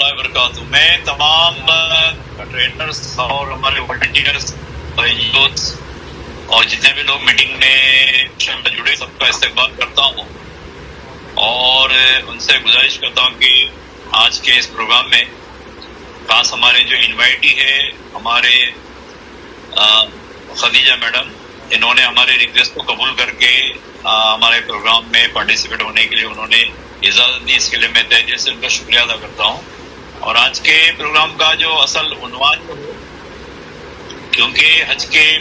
वबरकातुहू। मैं तमाम ट्रेनर्स और हमारे वॉलंटियर्स और यूथ और जितने भी लोग मीटिंग में जुड़े सबका इस्तेमाल करता हूँ और उनसे गुजारिश करता हूँ कि आज के इस प्रोग्राम में खास हमारे जो इनवाइटी है हमारे खदीजा मैडम, इन्होंने हमारे रिक्वेस्ट को कबूल करके हमारे प्रोग्राम में पार्टिसिपेट होने के लिए उन्होंने इजाजत दी। इसके लिए मैं तहे दिल से उनका शुक्रिया अदा करता हूँ। और आज के प्रोग्राम का जो असल उन्वान, क्योंकि हज के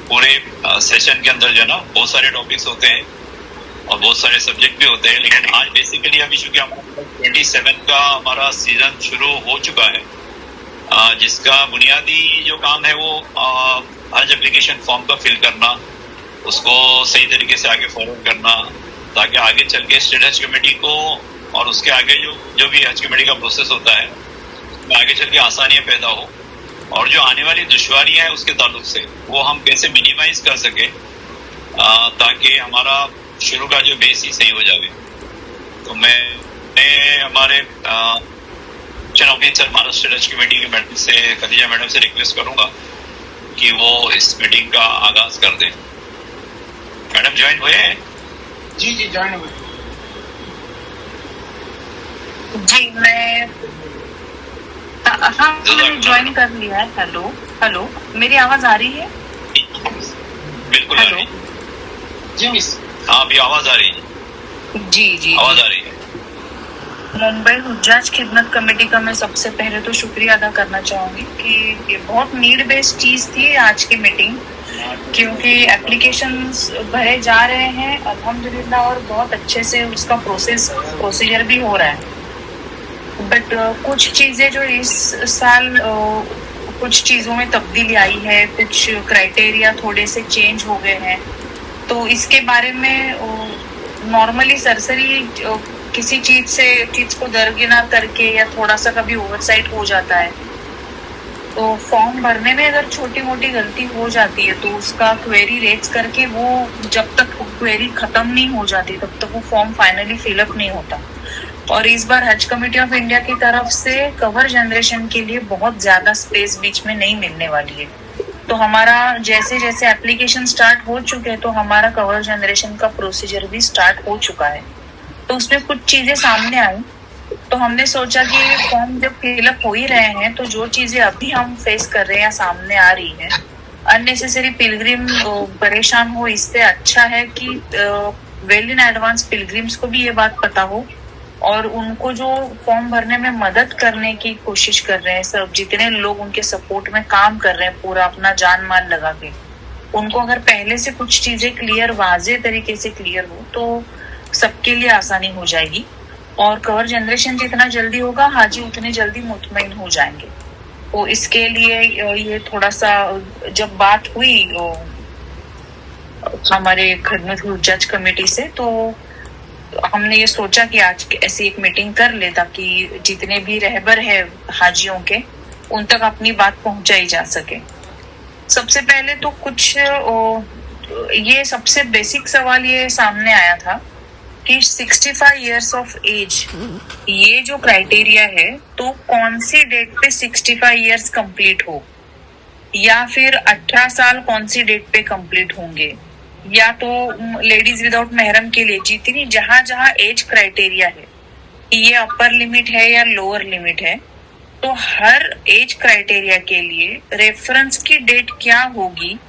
पूरे सेशन के अंदर जो है ना बहुत सारे टॉपिक्स होते हैं और बहुत सारे सब्जेक्ट भी होते हैं, लेकिन आज बेसिकली अभी चूंकि हमारा 27 का हमारा सीजन शुरू हो चुका है, जिसका बुनियादी जो काम है वो हज एप्लीकेशन फॉर्म का फिल करना, उसको सही तरीके से आगे फॉरवर्ड करना, ताकि आगे चल के स्टेट हज कमेटी को और उसके आगे जो भी हज कमेटी का प्रोसेस होता है उसमें आगे चल के आसानियाँ पैदा हो और जो आने वाली दुश्वारियाँ हैं उसके ताल्लुक से वो हम कैसे मिनिमाइज कर सके ताकि हमारा शुरू का जो बेस ही सही हो जाए। तो मैं हमारे चुनाव ऑफिसर महाराष्ट्र हज कमेटी के मैडम से, खदीजा मैडम से रिक्वेस्ट करूंगा कि वो इस मीटिंग का आगाज कर दें। मैडम ज्वाइन हुए हैं? जी ज्वाइन हुए जी। मैं हाँ मैंने ज्वाइन कर लिया है। हेलो मेरी आवाज आ रही है? बिल्कुल आ रही है जी मिस। हाँ अभी आवाज आ रही है। जी आवाज आ रही है। मुंबई हुज्जाज खिदमत कमेटी का मैं सबसे पहले तो शुक्रिया अदा करना चाहूंगी कि ये बहुत नीड बेस्ड चीज थी आज की मीटिंग, क्योंकि एप्लीकेशंस भरे जा रहे हैं अल्हम्दुलिल्लाह और बहुत अच्छे से उसका प्रोसीजर भी हो रहा है। बट कुछ चीजें जो इस साल कुछ चीजों में तब्दीली आई है, कुछ क्राइटेरिया थोड़े से चेंज हो गए हैं, तो इसके बारे में नॉर्मली सरसरी किसी चीज को दरकिनार करके या थोड़ा सा कभी ओवरसाइट हो जाता है, तो फॉर्म भरने में अगर छोटी मोटी गलती हो जाती है तो उसका क्वेरी रेज करके वो जब तक क्वेरी खत्म नहीं हो जाती तब तक वो फॉर्म फाइनली फिलअप नहीं होता। और इस बार हज कमेटी ऑफ इंडिया की तरफ से कवर जनरेशन के लिए बहुत ज्यादा स्पेस बीच में नहीं मिलने वाली है, तो हमारा जैसे जैसे एप्लीकेशन स्टार्ट हो चुके हैं तो हमारा कवर जनरेशन का प्रोसीजर भी स्टार्ट हो चुका है। तो उसमें कुछ चीजें सामने आई, तो हमने सोचा कि फॉर्म जब फिलअप हो ही रहे हैं तो जो चीजें अभी हम फेस कर रहे हैं या सामने आ रही है, अननेसेसरी पिलग्रिम परेशान हो, इससे अच्छा है कि वेल इन एडवांस पिलग्रिम्स को भी ये बात पता हो और उनको जो फॉर्म भरने में मदद करने की कोशिश कर रहे हैं, सब जितने लोग उनके सपोर्ट में काम कर रहे हैं पूरा अपना जान माल लगा के, उनको अगर पहले से कुछ चीजें क्लियर वाजे तरीके से क्लियर हो तो सबके लिए आसानी हो जाएगी और कवर जनरेशन जितना जल्दी होगा हाजी उतने जल्दी मुतमईन हो जाएंगे। तो इसके लिए ये थोड़ा सा जब बात हुई हमारे खिदमत हुज्जाज कमेटी से, तो हमने ये सोचा कि आज ऐसी एक मीटिंग कर ले ताकि जितने भी रहबर है हाजियों के उन तक अपनी बात पहुंचाई जा सके। सबसे पहले तो कुछ ये सबसे बेसिक सवाल ये सामने आया था कि 65 इयर्स ऑफ एज ये जो क्राइटेरिया है तो कौन सी डेट पे 65 इयर्स कंप्लीट हो, या फिर 18 साल कौन सी डेट पे कंप्लीट होंगे, या तो लेडीज विदाउट महरम के लिए जितनी जहां जहां एज क्राइटेरिया है ये अपर लिमिट है या लोअर लिमिट है, तो हर एज क्राइटेरिया के लिए रेफरेंस की डेट क्या होगी,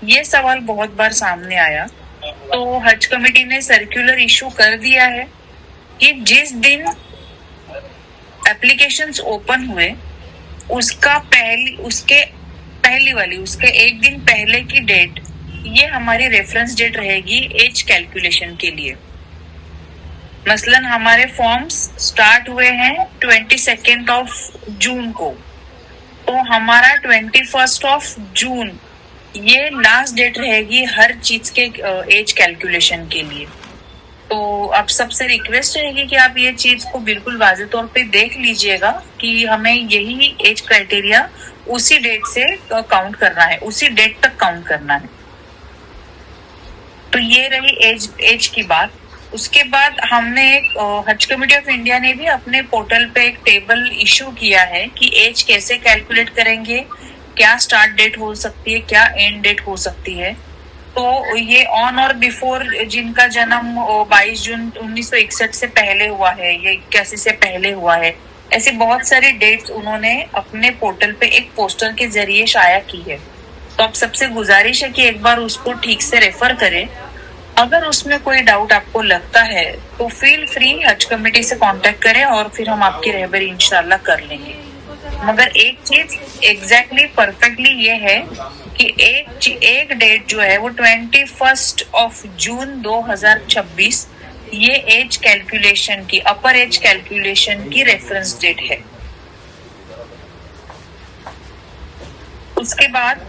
ये सवाल बहुत बार सामने आया। तो हज कमेटी ने सर्कुलर इशू कर दिया है कि जिस दिन एप्लीकेशंस ओपन हुए उसके एक दिन पहले की डेट ये हमारी रेफरेंस डेट रहेगी एज कैलकुलेशन के लिए। मसलन हमारे फॉर्म्स स्टार्ट हुए हैं 22 ऑफ जून को, तो हमारा 21 जून ये लास्ट डेट रहेगी हर चीज के एज कैलकुलेशन के लिए। तो अब सबसे रिक्वेस्ट रहेगी कि आप ये चीज को बिल्कुल वाज़े तौर पे देख लीजिएगा कि हमें यही एज क्राइटेरिया उसी डेट से काउंट करना है, उसी डेट तक काउंट करना है। तो ये रही एज की बात। उसके बाद हमने एक हज कमेटी ऑफ इंडिया ने भी अपने पोर्टल पे एक टेबल इशू किया है कि एज कैसे कैलकुलेट करेंगे, क्या स्टार्ट डेट हो सकती है, क्या एंड डेट हो सकती है। तो ये ऑन और बिफोर जिनका जन्म 22 जून 1961 से पहले हुआ है या 81 से पहले हुआ है, ऐसी बहुत सारी डेट्स उन्होंने अपने पोर्टल पे एक पोस्टर के जरिए शाया की है। तो आप सबसे गुजारिश है कि एक बार उसको ठीक से रेफर करें। अगर उसमें कोई डाउट आपको लगता है तो फील फ्री हज कमेटी से कांटेक्ट करें और फिर हम आपकी रहबरी इंशाल्लाह कर लेंगे। मगर एक चीज एग्जैक्टली परफेक्टली ये है कि एक डेट जो है वो 21 जून 2026 ये एज कैलकुलेशन की, अपर एज कैलकुलेशन की रेफरेंस डेट है। उसके बाद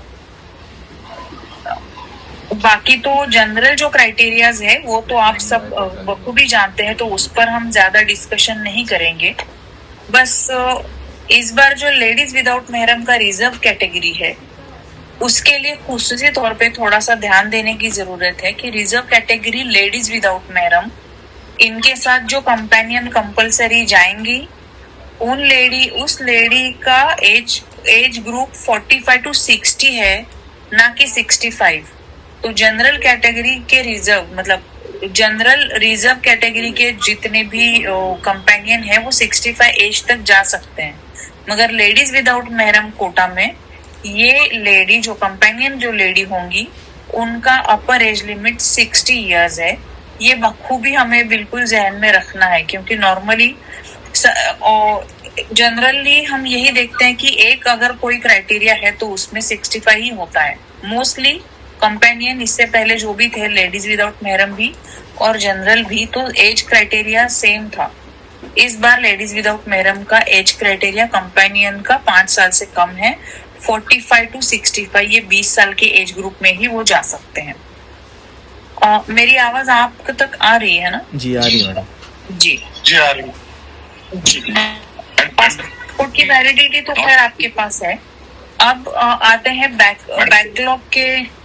बाकी तो जनरल जो क्राइटेरियाज है वो तो आप सब बखूबी जानते हैं, तो उस पर हम ज्यादा डिस्कशन नहीं करेंगे। बस इस बार जो लेडीज विदाउट महरम का रिजर्व कैटेगरी है उसके लिए खुसूसी तौर पे थोड़ा सा ध्यान देने की जरूरत है कि रिजर्व कैटेगरी लेडीज विदाउट महरम, इनके साथ जो कंपेनियन कंपलसरी जाएंगी उस लेडी का एज ग्रुप 45 to 60 है, ना कि 65। तो जनरल कैटेगरी के जनरल रिजर्व कैटेगरी के जितने भी कंपेनियन है वो 65 एज तक जा सकते हैं। मगर लेडीज विदाउट महरम कोटा में ये लेडी जो कंपेनियन जो लेडी होंगी उनका अपर एज लिमिट 60 इयर्स है। ये बखूबी हमें बिल्कुल जहन में रखना है, क्योंकि नॉर्मली जनरली हम यही देखते हैं कि एक अगर कोई क्राइटेरिया है तो उसमें 65 ही होता है। मोस्टली कंपेनियन इससे पहले जो भी थे, लेडीज विदाउट महरम भी और जनरल भी, तो एज क्राइटेरिया सेम था। इस बार लेडीज विदाउट महरम का एज क्राइटेरिया कंपेनियन का 5 साल से कम है। 45 to 65 ये 20 साल के एज ग्रुप में ही वो जा सकते हैं। मेरी आवाज आप तक आ रही है ना? जी आ रही है मैडम। जी आ रही है। पासपोर्ट की वैलिडिटी तो खैर आपके पास है। अब आते हैं बैकलॉग के।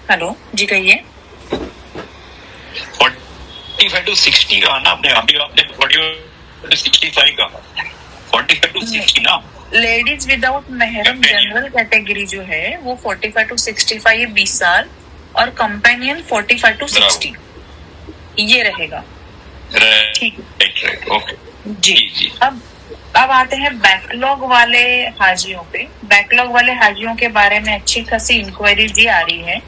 हेलो जी कहिए। 45 to 60 का ना आपने 45 to 65 का 45 to 60 ना। लेडीज विदाउट महरम जनरल कैटेगरी जो है वो 45 to 65 ये 20 साल और कंपेनियन 45 to 60 ये रहेगा। ठीक है, ओके जी। अब आते हैं बैकलॉग वाले हाजियों पे। बैकलॉग वाले हाजियों के बारे में अच्छी खासी इंक्वायरी भी आ रही है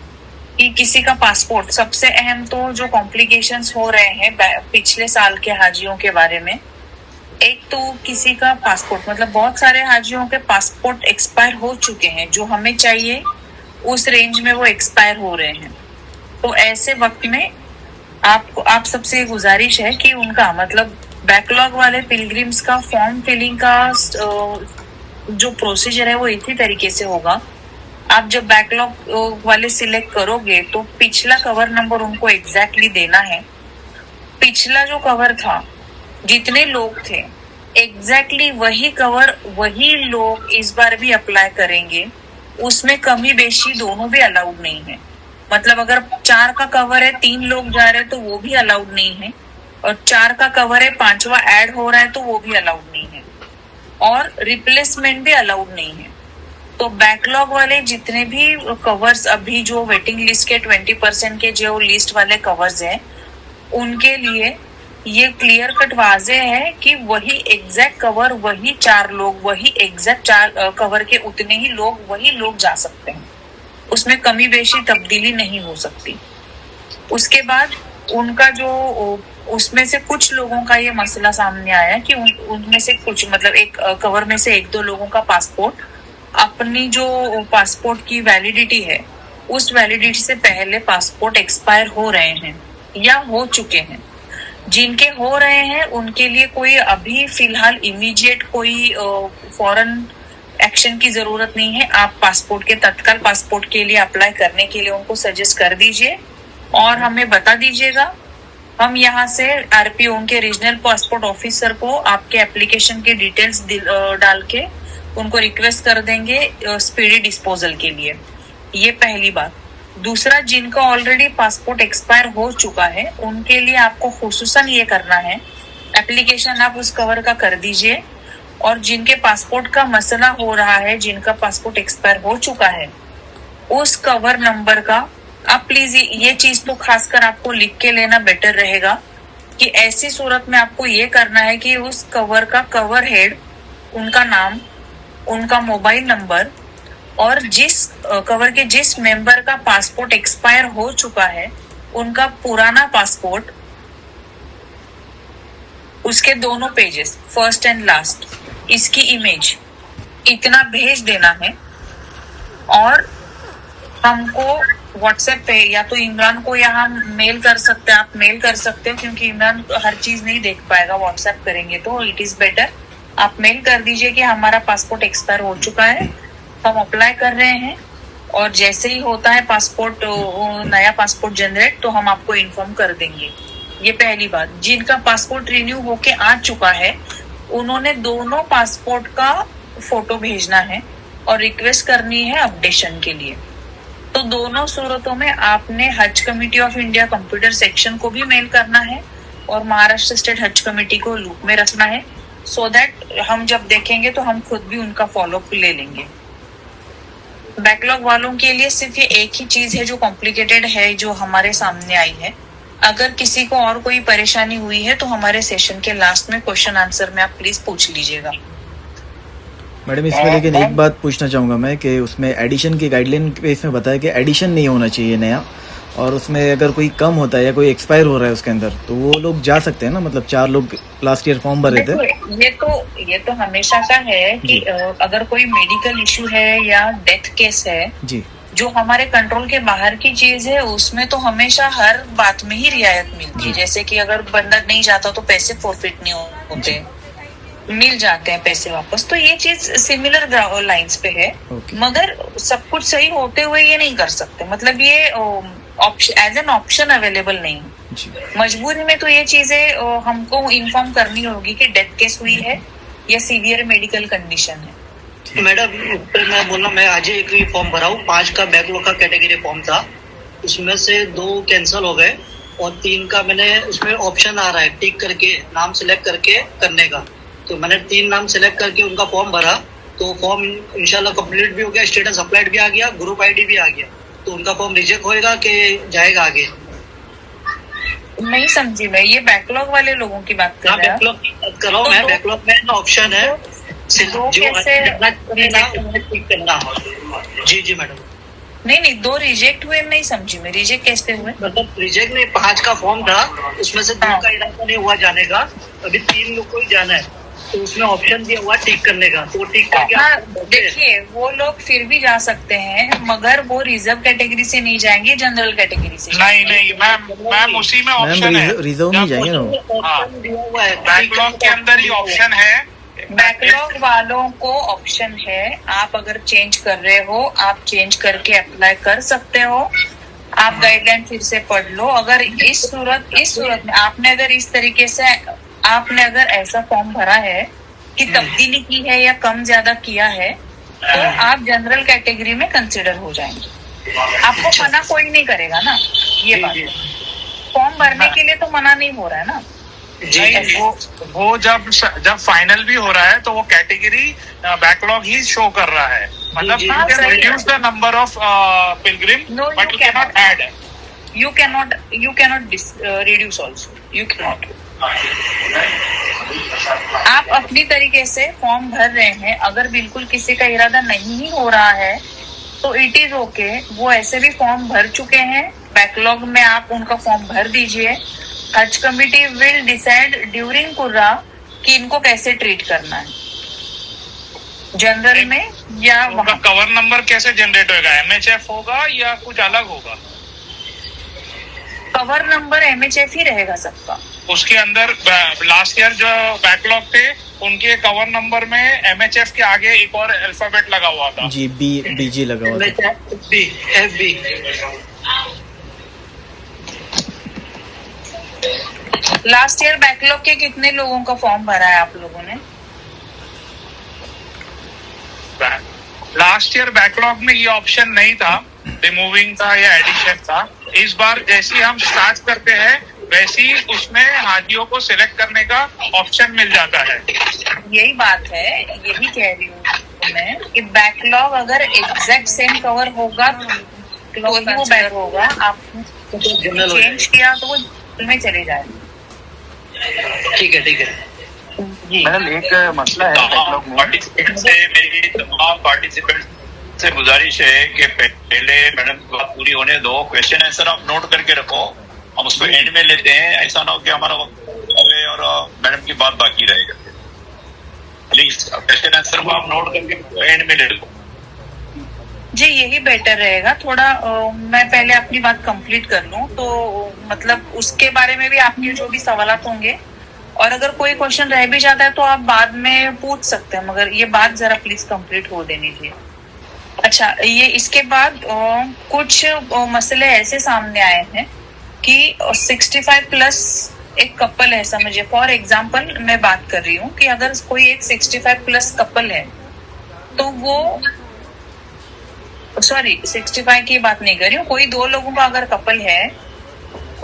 कि किसी का पासपोर्ट, सबसे अहम तो जो कॉम्प्लिकेशंस हो रहे हैं पिछले साल के हाजियों के बारे में, एक तो किसी का पासपोर्ट बहुत सारे हाजियों के पासपोर्ट एक्सपायर हो चुके हैं, जो हमें चाहिए उस रेंज में वो एक्सपायर हो रहे हैं। तो ऐसे वक्त में आप सबसे गुजारिश है कि उनका बैकलॉग वाले पिलग्रिम्स का फॉर्म फिलिंग का जो प्रोसीजर है वो इसी तरीके से होगा। आप जब बैकलॉग वाले सिलेक्ट करोगे तो पिछला कवर नंबर उनको एग्जैक्टली देना है। पिछला जो कवर था, जितने लोग थे एग्जैक्टली वही कवर वही लोग इस बार भी अप्लाई करेंगे। उसमें कमी बेशी दोनों भी अलाउड नहीं है। अगर 4 का कवर है, 3 लोग जा रहे हैं तो वो भी अलाउड नहीं है, और 4 का कवर है, 5वां ऐड हो रहा है तो वो भी अलाउड नहीं है, और रिप्लेसमेंट भी अलाउड नहीं है। तो बैकलॉग वाले जितने भी कवर्स अभी जो वेटिंग लिस्ट के 20% के जो लिस्ट वाले कवर्स हैं उनके लिए ये क्लियर कट वाजे है कि वही एग्जैक्ट कवर, वही 4 लोग, वही एग्जैक्ट 4 कवर के उतने ही लोग, वही लोग जा सकते हैं। उसमें कमी बेशी तब्दीली नहीं हो सकती। उसके बाद उनका जो उसमें से कुछ लोगों का ये मसला सामने आया कि उनमें से कुछ एक कवर में से 1-2 लोगों का पासपोर्ट अपनी जो पासपोर्ट की वैलिडिटी है उस वैलिडिटी से पहले पासपोर्ट एक्सपायर हो रहे हैं या हो चुके हैं। जिनके हो रहे हैं उनके लिए कोई अभी फिलहाल इमीडिएट कोई फॉरेन एक्शन की जरूरत नहीं है। आप पासपोर्ट के तत्काल पासपोर्ट के लिए अप्लाई करने के लिए उनको सजेस्ट कर दीजिए और हमें बता दीजिएगा। हम यहाँ से आरपीओ उनके रीजनल पासपोर्ट ऑफिसर को आपके एप्लीकेशन के डिटेल्स डाल के उनको रिक्वेस्ट कर देंगे स्पीडी डिस्पोजल के लिए। ये पहली बात। दूसरा, जिनका ऑलरेडी पासपोर्ट एक्सपायर हो चुका है उनके लिए आपको खुसूसन ये करना है, एप्लीकेशन आप उस कवर का कर दीजिए। और जिनके पासपोर्ट का मसला हो रहा है, जिनका पासपोर्ट एक्सपायर हो चुका है, उस कवर नंबर का आप प्लीज ये चीज तो खासकर आपको लिख के लेना बेटर रहेगा कि ऐसी सूरत में आपको ये करना है कि उस कवर का कवर हेड, उनका नाम, उनका मोबाइल नंबर और जिस कवर के जिस मेंबर का पासपोर्ट एक्सपायर हो चुका है उनका पुराना पासपोर्ट, उसके दोनों पेजेस, फर्स्ट एंड लास्ट, इसकी इमेज इतना भेज देना है। और हमको व्हाट्सएप पे या तो इमरान को या हम मेल कर सकते हैं, आप मेल कर सकते हो क्योंकि इमरान हर चीज नहीं देख पाएगा, व्हाट्सएप करेंगे तो इट इज बेटर। आप मेल कर दीजिए कि हमारा पासपोर्ट एक्सपायर हो चुका है, हम अप्लाई कर रहे हैं और जैसे ही होता है पासपोर्ट, नया पासपोर्ट जनरेट, तो हम आपको इन्फॉर्म कर देंगे। ये पहली बात। जिनका पासपोर्ट रिन्यू होके आ चुका है उन्होंने दोनों पासपोर्ट का फोटो भेजना है और रिक्वेस्ट करनी है अपडेशन के लिए। तो दोनों सूरतों में आपने हज committee of India computer section को भी मेल करना है और महाराष्ट्र स्टेट हज कमेटी को लूप में रखना है, सो दैट हम जब देखेंगे तो हम खुद भी उनका फॉलोअप ले लेंगे। बैकलॉग वालों के लिए सिर्फ ये एक ही चीज है जो कॉम्प्लिकेटेड है, जो हमारे सामने आई है। अगर किसी को और कोई परेशानी हुई है तो हमारे सेशन के लास्ट में क्वेश्चन आंसर में आप प्लीज पूछ लीजिएगा। मैडम इसमें लेकिन एक बात पूछना चाहूँगा मैं कि उसमें एडिशन की गाइडलाइन पे इसमें बताया कि एडिशन नहीं होना चाहिए नया, और उसमें अगर कोई कम होता है या कोई एक्सपायर हो रहा है उसके अंदर तो वो लोग जा सकते हैं ना, मतलब 4 लोग लास्ट ईयर फॉर्म भरे थे। ये तो हमेशा का है कि अगर कोई मेडिकल इशू है या डेथ केस है जी, जो हमारे कंट्रोल के बाहर की चीज है, उसमें तो हमेशा हर बात में ही रियायत मिलती है। जैसे कि अगर बंदा नहीं जाता तो पैसे फॉरफिट नहीं होते, मिल जाते हैं पैसे वापस। तो ये चीज सिमिलर लाइंस पे है, मगर सब कुछ सही होते हुए ये नहीं कर सकते, मतलब ये एज एन ऑप्शन अवेलेबल नहीं। मजबूरी में तो ये चीजें हमको इन्फॉर्म करनी होगी कि डेथ केस हुई है या सीवियर मेडिकल कंडीशन है। मैडम मैं बोलना, मैं आज एक ही फॉर्म भरा हूँ, 5 का बैकलॉग का कैटेगरी फॉर्म था, उसमें से 2 कैंसिल हो गए और 3 का मैंने, उसमें ऑप्शन आ रहा है टिक करके नाम सिलेक्ट करके करने का, तो मैंने 3 नाम सिलेक्ट करके उनका फॉर्म भरा, तो फॉर्म इंशाल्लाह कंप्लीट भी हो गया, स्टेटस अप्लाइड भी आ गया, ग्रुप आईडी भी आ गया। तो उनका फॉर्म रिजेक्ट होएगा कि जाएगा आगे? नहीं समझी मैं, ये बैकलॉग वाले लोगों की बात कर रहा हूँ। बैकलॉग कर रहा हूँ मैं, बैकलॉग में ऑप्शन है करना। जी मैडम। नहीं 2 रिजेक्ट हुए, नहीं समझी मैं, रिजेक्ट कैसे हुए? मतलब रिजेक्ट नहीं, 5 का फॉर्म था, उसमें से 2 का इरादा नहीं हुआ जाने का, अभी 3 लोग को ही जाना है, तो उसमें ऑप्शन दिया हुआ टिक करने का, तो टिक करके देखिए वो लोग फिर भी जा सकते हैं, मगर वो रिजर्व कैटेगरी से नहीं जाएंगे, जनरल कैटेगरी से। नहीं मैम उसी में ऑप्शन है, रिजर्व नहीं जाएंगे ना, बैकलॉग के अंदर ही ऑप्शन है। बैकलॉग वालों को ऑप्शन है, आप अगर चेंज कर रहे हो आप चेंज करके अप्लाई कर सकते हो। आप गाइडलाइन फिर से पढ़ लो। अगर इस सूरत में आपने अगर इस तरीके से आपने अगर ऐसा फॉर्म भरा है कि तब्दीली की है या कम ज्यादा किया है, तो आप जनरल कैटेगरी में कंसिडर हो जाएंगे। आपको मना कोई नहीं करेगा ना, ये बात है। फॉर्म भरने के लिए तो मना नहीं हो रहा है ना। वो जब फाइनल भी हो रहा है तो वो कैटेगरी बैकलॉग ही शो कर रहा है, मतलब reduce the number of Pilgrim but you can not add, you can not reduce also, you can not. आप अपनी तरीके से फॉर्म भर रहे हैं, अगर बिल्कुल किसी का इरादा नहीं हो रहा है तो इट इज ओके, वो ऐसे भी फॉर्म भर चुके हैं, बैकलॉग में आप उनका फॉर्म भर दीजिए। हज कमिटी विल डिसाइड ड्यूरिंग कुर्रा कि इनको कैसे ट्रीट करना है, जनरल में या उनका कवर नंबर कैसे जनरेट होगा, MHF होगा या कुछ अलग होगा? कवर नंबर MHF ही रहेगा सबका। उसके अंदर लास्ट ईयर जो बैकलॉग थे उनके कवर नंबर में MHF के आगे एक और अल्फाबेट लगा हुआ था जी, BG लगा हुआ था, FB। लास्ट ईयर बैकलॉग के कितने लोगों का फॉर्म भरा है आप लोगों ने? लास्ट ईयर बैकलॉग में ये ऑप्शन नहीं था, रिमूविंग था या एडिशन था। इस बार जैसे ही हम स्टार्ट करते हैं वैसे ही उसमें हाजियों को सिलेक्ट करने का ऑप्शन मिल जाता है। यही बात है, यही कह रही हूँ मैं कि बैकलॉग अगर एग्जैक्ट सेम कवर होगा तो ही वो बेटर होगा। आप चेंज किया तो वो में चले जाए। ठीक है ठीक है जी मैडम एक मसला है बैकलॉग में। पार्टिसिपेंट से मेरी तमाम पार्टिसिपेंट से गुजारिश है कि पहले मैडम की बात पूरी होने दो। क्वेश्चन आंसर आप नोट करके रखो, हम उसको एंड में लेते हैं। ऐसा ना हो कि हमारा वक्त होवे और मैडम की बात बाकी रहेगा। प्लीज क्वेश्चन आंसर को आप नोट करके एंड में ले लो। जी, यही बेटर रहेगा। थोड़ा मैं पहले अपनी बात कंप्लीट कर लूं तो मतलब उसके बारे में भी आपके जो भी सवालात होंगे और अगर कोई क्वेश्चन रह भी जाता है तो आप बाद में पूछ सकते हैं, मगर ये बात जरा प्लीज कंप्लीट हो देनी चाहिए। अच्छा, ये इसके बाद कुछ मसले ऐसे सामने आए हैं कि 65 प्लस एक कपल है, समझिए फॉर एग्जांपल मैं बात कर रही हूँ कि अगर कोई एक 65 प्लस कपल है तो वो 65 की बात नहीं कर रही हूँ, कोई दो लोगों का अगर कपल है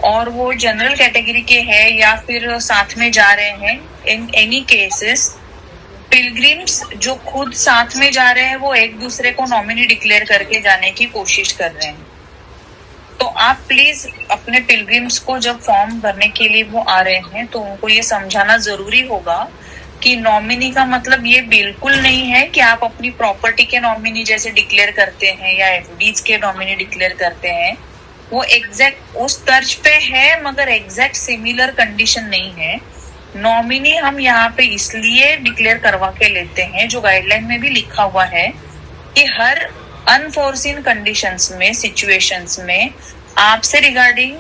और वो जनरल कैटेगरी के हैं या फिर साथ में जा रहे हैं, इन एनी केसेस पिलग्रिम्स जो खुद साथ में जा रहे हैं वो एक दूसरे को नॉमिनी डिक्लेयर करके जाने की कोशिश कर रहे हैं। तो आप प्लीज अपने पिलग्रिम्स को जब फॉर्म भरने के लिए वो आ रहे हैं तो उनको ये समझाना जरूरी होगा कि नॉमिनी का मतलब ये बिल्कुल नहीं है कि आप अपनी प्रॉपर्टी के नॉमिनी जैसे डिक्लेयर करते हैं या एफडीज के नॉमिनी डिक्लेयर करते हैं। वो एग्जैक्ट उस तर्ज पे है मगर एग्जैक्ट सिमिलर कंडीशन नहीं है। नॉमिनी हम यहाँ पे इसलिए डिक्लेयर करवा के लेते हैं, जो गाइडलाइन में भी लिखा हुआ है कि हर अनफोर्सिन कंडीशंस में, सिचुएशंस में आपसे रिगार्डिंग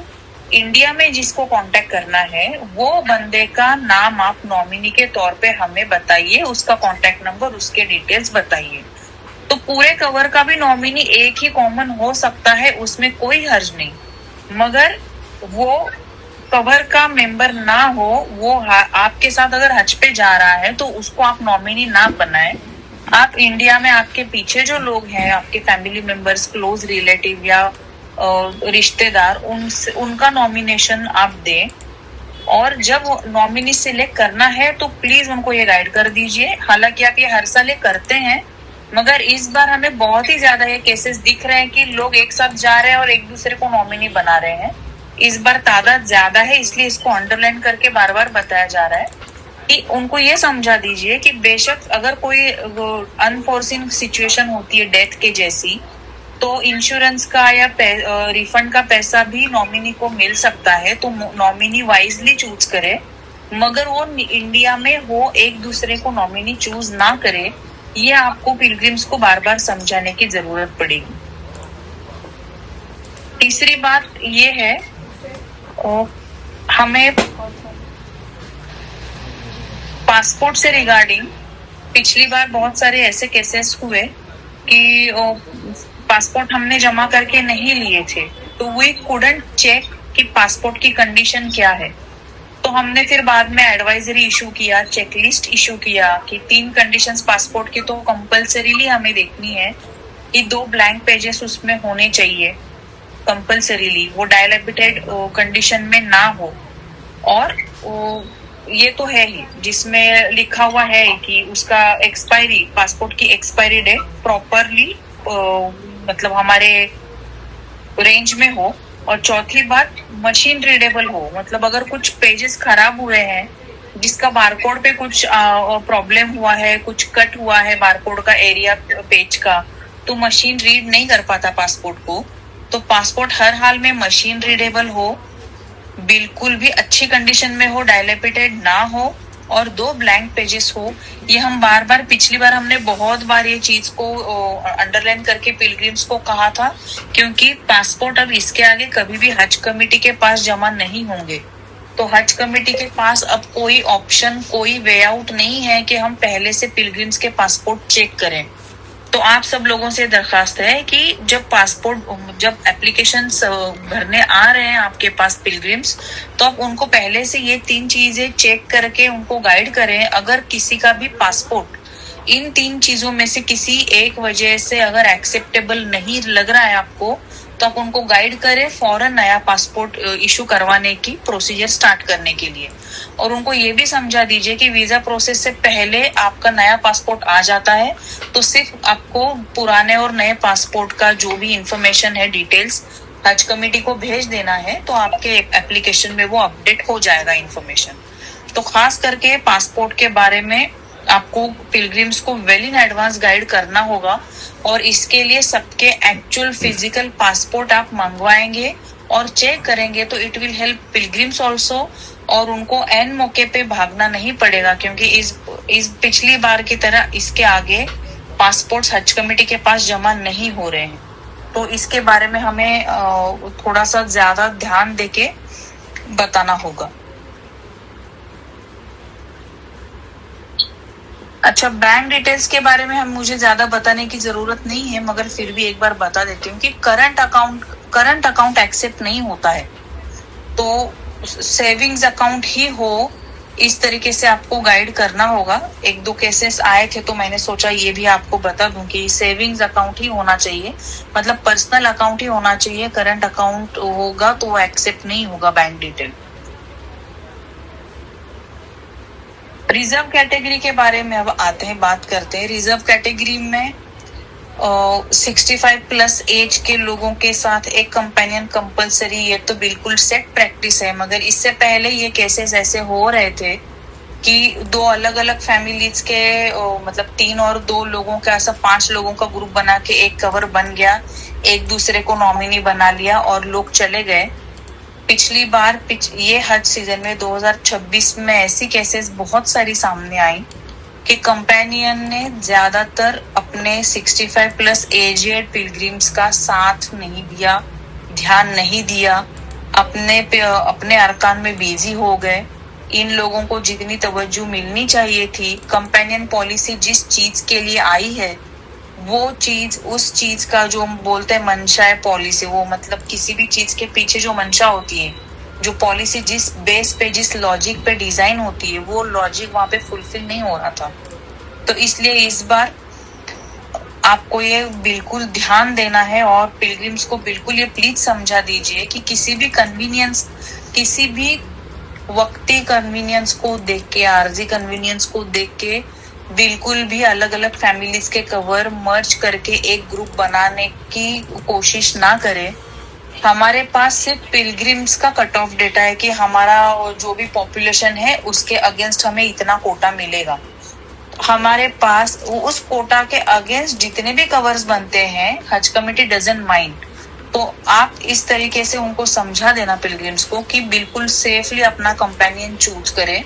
इंडिया में जिसको कांटेक्ट करना है वो बंदे का नाम आप नॉमिनी के तौर पे हमें बताइए, उसका कांटेक्ट नंबर, उसके डिटेल्स बताइए। तो पूरे कवर का भी नॉमिनी एक ही कॉमन हो सकता है, उसमें कोई हर्ज नहीं, मगर वो कवर का मेंबर ना हो, वो आपके साथ अगर हज पे जा रहा है तो उसको आप नॉमिनी ना बनाए। आप इंडिया में आपके पीछे जो लोग हैं, आपके फैमिली मेंबर्स, क्लोज रिलेटिव या रिश्तेदार, उनका नॉमिनेशन आप दें। और जब नॉमिनी सिलेक्ट करना है तो प्लीज उनको ये गाइड कर दीजिए। हालांकि आप ये हर साल करते हैं मगर इस बार हमें बहुत ही ज्यादा ये केसेस दिख रहे हैं कि लोग एक साथ जा रहे हैं और एक दूसरे को नॉमिनी बना रहे हैं। इस बार तादाद ज्यादा है, इसलिए इसको अंडरलाइन करके बार बार बताया जा रहा है कि उनको ये समझा दीजिए कि बेशक अगर कोई अनफोर्सिन सिचुएशन होती है डेथ के जैसी, तो इंश्योरेंस का या रिफंड का पैसा भी नॉमिनी को मिल सकता है। तो नॉमिनी वाइजली चूज करे, मगर वो इंडिया में हो, एक दूसरे को नॉमिनी चूज ना करे। ये आपको पिलग्रिम्स को बार बार समझाने की जरूरत पड़ेगी। तीसरी बात ये है, हमें पासपोर्ट से रिगार्डिंग पिछली बार बहुत सारे ऐसे केसेस हुए कि पासपोर्ट हमने जमा करके नहीं लिए थे, तो वी कुडंट चेक कि पासपोर्ट की कंडीशन क्या है। तो हमने फिर बाद में एडवाइजरी इशू किया, चेकलिस्ट इशू किया कि 3 कंडीशंस पासपोर्ट की तो कंपल्सरीली हमें देखनी है कि 2 ब्लैंक पेजेस उसमें होने चाहिए कंपल्सरीली, वो डायलैपिटेड कंडीशन में ना हो। और ये तो है ही जिसमें लिखा हुआ है कि उसका एक्सपायरी, पासपोर्ट की एक्सपायरी डेट प्रॉपरली मतलब हमारे रेंज में हो। और चौथी बात, मशीन रीडेबल हो, मतलब अगर कुछ पेजेस खराब हुए हैं जिसका बारकोड पे कुछ प्रॉब्लम हुआ है, कुछ कट हुआ है बारकोड का एरिया पेज का, तो मशीन रीड नहीं कर पाता पासपोर्ट को। तो पासपोर्ट हर हाल में मशीन रीडेबल हो, बिल्कुल भी अच्छी कंडीशन में हो, डायलैपिटेड ना हो और 2 ब्लैंक पेजेस हो। ये हम बार बार, पिछली बार हमने बहुत बार ये चीज को अंडरलाइन करके पिलग्रिम्स को कहा था, क्योंकि पासपोर्ट अब इसके आगे कभी भी हज कमेटी के पास जमा नहीं होंगे। तो हज कमेटी के पास अब कोई ऑप्शन, कोई वे आउट नहीं है कि हम पहले से पिलग्रिम्स के पासपोर्ट चेक करें। तो आप सब लोगों से दरखास्त है कि जब एप्लीकेशन भरने आ रहे हैं आपके पास पिलग्रिम्स, तो आप उनको पहले से ये 3 चीजें चेक करके उनको गाइड करें। अगर किसी का भी पासपोर्ट इन 3 चीजों में से किसी एक वजह से अगर एक्सेप्टेबल नहीं लग रहा है आपको, तो आप उनको गाइड करें फौरन नया पासपोर्ट इशू करवाने की प्रोसीजर स्टार्ट करने के लिए। और उनको ये भी समझा दीजिए कि वीजा प्रोसेस से पहले आपका नया पासपोर्ट आ जाता है, तो सिर्फ आपको पुराने और नए पासपोर्ट का जो भी इंफॉर्मेशन है, डिटेल्स हज कमेटी को भेज देना है, तो आपके एप्लीकेशन में वो अपडेट हो जाएगा इंफॉर्मेशन। तो खास करके पासपोर्ट के बारे में आपको पिलग्रिम्स को वेल इन एडवांस गाइड करना होगा, और इसके लिए सबके एक्चुअल फिजिकल पासपोर्ट आप मंगवाएंगे और चेक करेंगे, तो it will help pilgrims also, और उनको एन मौके पे भागना नहीं पड़ेगा, क्योंकि इस पिछली बार की तरह इसके आगे पासपोर्ट हज कमेटी के पास जमा नहीं हो रहे हैं। तो इसके बारे में हमें थोड़ा सा ज्यादा ध्यान देके बताना होगा। अच्छा, बैंक डिटेल्स के बारे में मुझे ज्यादा बताने की जरूरत नहीं है, मगर फिर भी एक बार बता देती हूँ कि करंट अकाउंट एक्सेप्ट नहीं होता है, तो सेविंग्स अकाउंट ही हो, इस तरीके से आपको गाइड करना होगा। 1-2 केसेस आए थे, तो मैंने सोचा ये भी आपको बता दूं कि सेविंग्स अकाउंट ही होना चाहिए, मतलब पर्सनल अकाउंट ही होना चाहिए। करंट अकाउंट होगा तो वो एक्सेप्ट नहीं होगा बैंक डिटेल। रिजर्व कैटेगरी के बारे में अब बात करते हैं। रिजर्व कैटेगरी में 65 प्लस एज के लोगों के साथ एक कंपेनियन कंपलसरी, ये तो बिल्कुल सेट प्रैक्टिस है। मगर इससे पहले ये केसेस ऐसे हो रहे थे कि 2 अलग अलग फैमिलीज के मतलब 3 और 2 लोगों का, ऐसा 5 लोगों का ग्रुप बना के एक कवर बन गया, एक दूसरे को नॉमिनी बना लिया और लोग चले गए। पिछली बार ये हज सीजन में 2026 में ऐसी केसेस बहुत सारी सामने आई कि कंपेनियन ने ज्यादातर अपने 65 प्लस एजेड पिलग्रिम्स का साथ नहीं दिया, ध्यान नहीं दिया, अपने अरकान में बिजी हो गए। इन लोगों को जितनी तवज्जो मिलनी चाहिए थी, कंपेनियन पॉलिसी जिस चीज के लिए आई है वो चीज, उस चीज का जो हम बोलते हैं मंशा है पॉलिसी, वो मतलब किसी भी चीज के पीछे जो मंशा होती है, जो पॉलिसी जिस बेस पे, जिस लॉजिक पे डिजाइन होती है, वो लॉजिक वहां पे फुलफिल नहीं हो रहा था। तो इसलिए इस बार आपको ये बिल्कुल ध्यान देना है और पिलग्रिम्स को बिल्कुल ये प्लीज समझा दीजिए कि किसी भी कन्वीनियंस, किसी भी वक्ती कन्वीनियंस को देख के, आर्जी कन्वीनियंस को देख के बिल्कुल भी अलग अलग फैमिलीज के कवर मर्ज करके एक ग्रुप बनाने की कोशिश ना करें। हमारे पास सिर्फ पिलग्रिम्स का कट ऑफ डेटा है कि हमारा जो भी पॉपुलेशन है उसके अगेंस्ट हमें इतना कोटा मिलेगा। हमारे पास उस कोटा के अगेंस्ट जितने भी कवर्स बनते हैं, हज कमेटी डजंट माइंड। तो आप इस तरीके से उनको समझा देना पिलग्रिम्स को कि बिल्कुल सेफली अपना कंपेनियन चूज करें,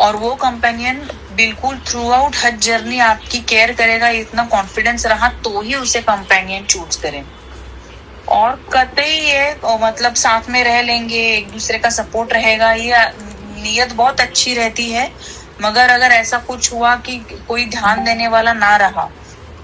और वो कंपेनियन बिल्कुल थ्रू आउट हज जर्नी आपकी केयर करेगा, इतना कॉन्फिडेंस रहा तो ही उसे कंपेनियन चूज करें। और कतई ये मतलब साथ में रह लेंगे, एक दूसरे का सपोर्ट रहेगा, ये नीयत बहुत अच्छी रहती है। मगर अगर ऐसा कुछ हुआ कि कोई ध्यान देने वाला ना रहा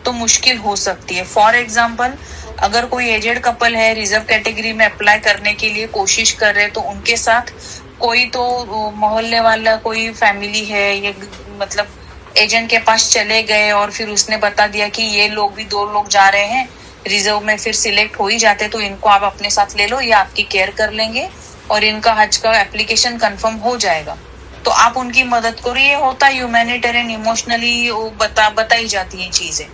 तो मुश्किल हो सकती है। फॉर एग्जाम्पल, अगर कोई एजेड कपल है, रिजर्व कैटेगरी में अप्लाई करने के लिए कोशिश कर रहे, तो उनके साथ कोई तो मोहल्ले वाला कोई फैमिली है, ये मतलब एजेंट के पास चले गए और फिर उसने बता दिया कि ये लोग भी 2 लोग जा रहे हैं, रिजर्व में फिर सिलेक्ट हो ही जाते, तो इनको आप अपने साथ ले लो, ये आपकी केयर कर लेंगे और इनका हज का एप्लीकेशन कंफर्म हो जाएगा। तो आप उनकी मदद करो। ये होता है ह्यूमैनिटेरियन, इमोशनली बताई जाती है चीजें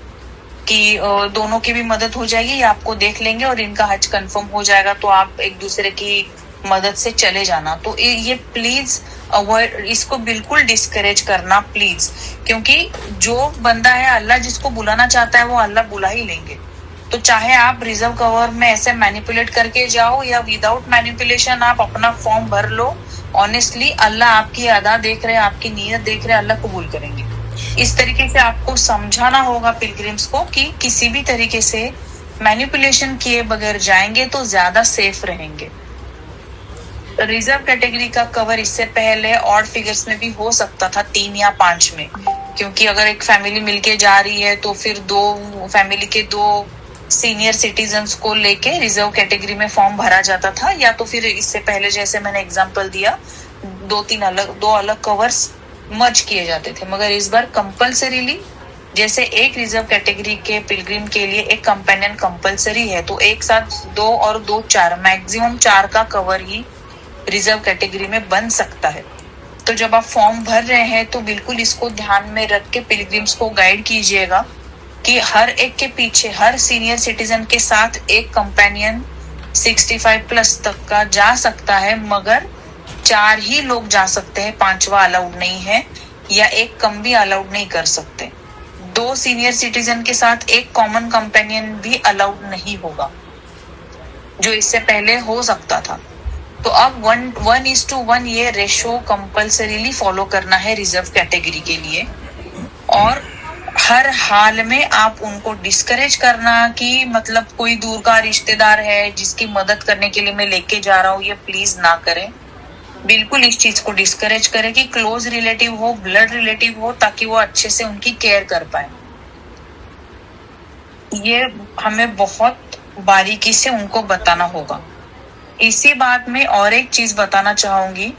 कि दोनों की भी मदद हो जाएगी, ये आपको देख लेंगे और इनका हज कंफर्म हो जाएगा, तो आप एक दूसरे की मदद से चले जाना। तो ये प्लीज अवॉइड, इसको बिल्कुल डिस्करेज करना प्लीज, क्योंकि जो बंदा है, अल्लाह जिसको बुलाना चाहता है वो अल्लाह बुला ही लेंगे। तो चाहे आप रिजर्व कवर में ऐसे मैनिपुलेट करके जाओ या विदाउट मैनिपुलेशन आप अपना फॉर्म भर लो, ऑनेस्टली अल्लाह आपकी अदा देख रहे, आपकी नीयत देख रहे, अल्लाह कबूल करेंगे। इस तरीके से आपको समझाना होगा पिलग्रिम्स को कि किसी भी तरीके से मैनिपुलेशन किए बगैर जाएंगे तो ज्यादा सेफ रहेंगे। रिजर्व कैटेगरी का कवर इससे पहले ऑड फिगर्स में भी हो सकता था, 3 या 5 में, क्योंकि अगर एक फैमिली मिलके जा रही है तो फिर 2 फैमिली के 2 सीनियर सिटीजन्स को लेके रिजर्व कैटेगरी में फॉर्म भरा जाता था, या तो फिर इससे पहले जैसे मैंने एग्जांपल दिया 2 अलग कवर्स मर्ज किए जाते थे। मगर इस बार कंपल्सरीली जैसे एक रिजर्व कैटेगरी के पिलग्रिम के लिए एक कंपेनियन कंपलसरी है, तो एक साथ 2 और 2 4 मैक्सिमम 4 का कवर ही रिजर्व कैटेगरी में बन सकता है। तो जब आप फॉर्म भर रहे हैं तो बिल्कुल इसको ध्यान में रख के पिलग्रिम्स को गाइड कीजिएगा कि हर एक के पीछे हर सीनियर सिटीजन के साथ एक कंपेनियन 65 प्लस तक का जा सकता है, मगर 4 ही लोग जा सकते हैं, 5वां अलाउड नहीं है, या एक कम भी अलाउड नहीं कर सकते। 2 सीनियर सिटीजन के साथ एक कॉमन कंपेनियन भी अलाउड नहीं होगा, जो इससे पहले हो सकता था। तो अब 1:1 ये रेशो कंपल्सरीली फॉलो करना है रिजर्व कैटेगरी के लिए, और हर हाल में आप उनको डिस्करेज करना कि मतलब कोई दूर का रिश्तेदार है जिसकी मदद करने के लिए मैं लेके जा रहा हूँ, ये प्लीज ना करें। बिल्कुल इस चीज को डिस्करेज करें कि क्लोज रिलेटिव हो, ब्लड रिलेटिव हो, ताकि वो अच्छे से उनकी केयर कर पाए। ये हमें बहुत बारीकी से उनको बताना होगा। इसी बात में और एक चीज बताना चाहूंगी,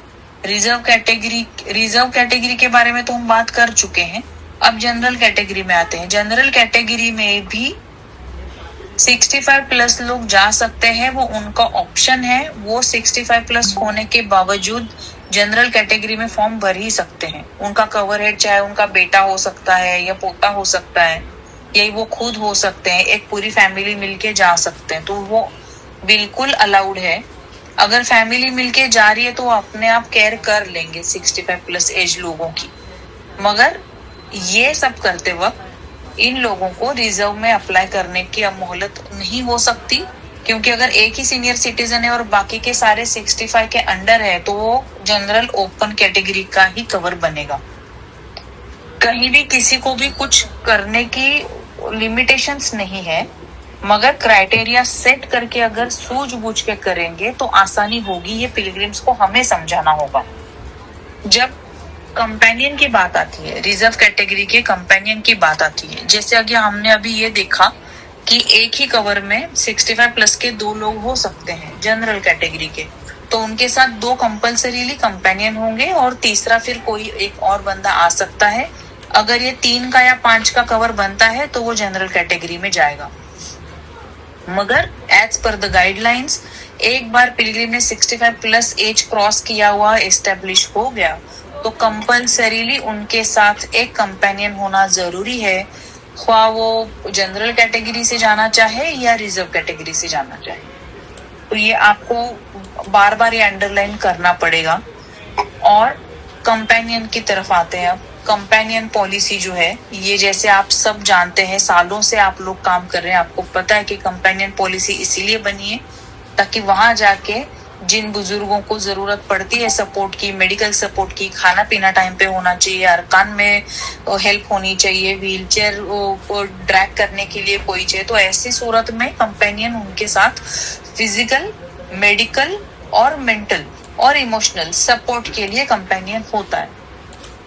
रिजर्व कैटेगरी के बारे में तो हम बात कर चुके हैं। अब जनरल कैटेगरी में आते हैं। जनरल कैटेगरी में भी 65 प्लस लोग जा सकते हैं, वो उनका ऑप्शन है। वो 65 प्लस होने के बावजूद जनरल कैटेगरी में फॉर्म भर ही सकते हैं। उनका कवर हेड चाहे उनका बेटा हो सकता है या पोता हो सकता है, या वो खुद हो सकते हैं, एक पूरी फैमिली मिलके जा सकते हैं, तो वो बिल्कुल अलाउड है। अगर फैमिली मिलके जा रही है तो अपने आप केयर कर लेंगे 65 प्लस एज लोगों की, मगर ये सब करते वक्त इन लोगों को रिजर्व में अप्लाई करने की अब मोहलत नहीं हो सकती, क्योंकि अगर एक ही सीनियर सिटीजन है और बाकी के सारे 65 के अंडर है तो वो जनरल ओपन कैटेगरी का ही कवर बनेगा। कहीं भी किसी को भी कुछ करने की लिमिटेशंस नहीं है, मगर क्राइटेरिया सेट करके अगर सूझबूझ के करेंगे तो आसानी होगी। ये पिलग्रिम्स को हमें समझाना होगा। जब कंपेनियन की बात आती है, रिजर्व कैटेगरी के कंपेनियन की बात आती है, जैसे अभी हमने अभी ये देखा कि एक ही कवर में 65 प्लस के 2 लोग हो सकते हैं जनरल कैटेगरी के, तो उनके साथ 2 कंपल्सरीली कंपेनियन होंगे और तीसरा फिर कोई एक और बंदा आ सकता है। अगर ये 3 का या 5 का कवर बनता है तो वो जनरल कैटेगरी में जाएगा। मगर एज पर द गाइडलाइंस, एक बार पिलग्रिम ने 65 प्लस एज क्रॉस किया हुआ एस्टेब्लिश हो गया तो कंपल्सरीली उनके साथ एक कंपेनियन होना जरूरी है, ख्वाह वो जनरल कैटेगरी से जाना चाहे या रिजर्व कैटेगरी से जाना चाहे। तो ये आपको बार बार ये अंडरलाइन करना पड़ेगा। और कंपेनियन की तरफ आते हैं। अब कंपेनियन पॉलिसी जो है, ये जैसे आप सब जानते हैं, सालों से आप लोग काम कर रहे हैं, आपको पता है कि कंपेनियन पॉलिसी इसीलिए बनी है ताकि वहां जाके जिन बुजुर्गों को जरूरत पड़ती है सपोर्ट की, मेडिकल सपोर्ट की, खाना पीना टाइम पे होना चाहिए, अरकान में हेल्प होनी चाहिए, व्हीलचेयर को ड्रैग करने के लिए कोई चाहिए, तो ऐसी सूरत में कंपेनियन उनके साथ फिजिकल, मेडिकल और मेंटल और इमोशनल सपोर्ट के लिए कंपेनियन होता है।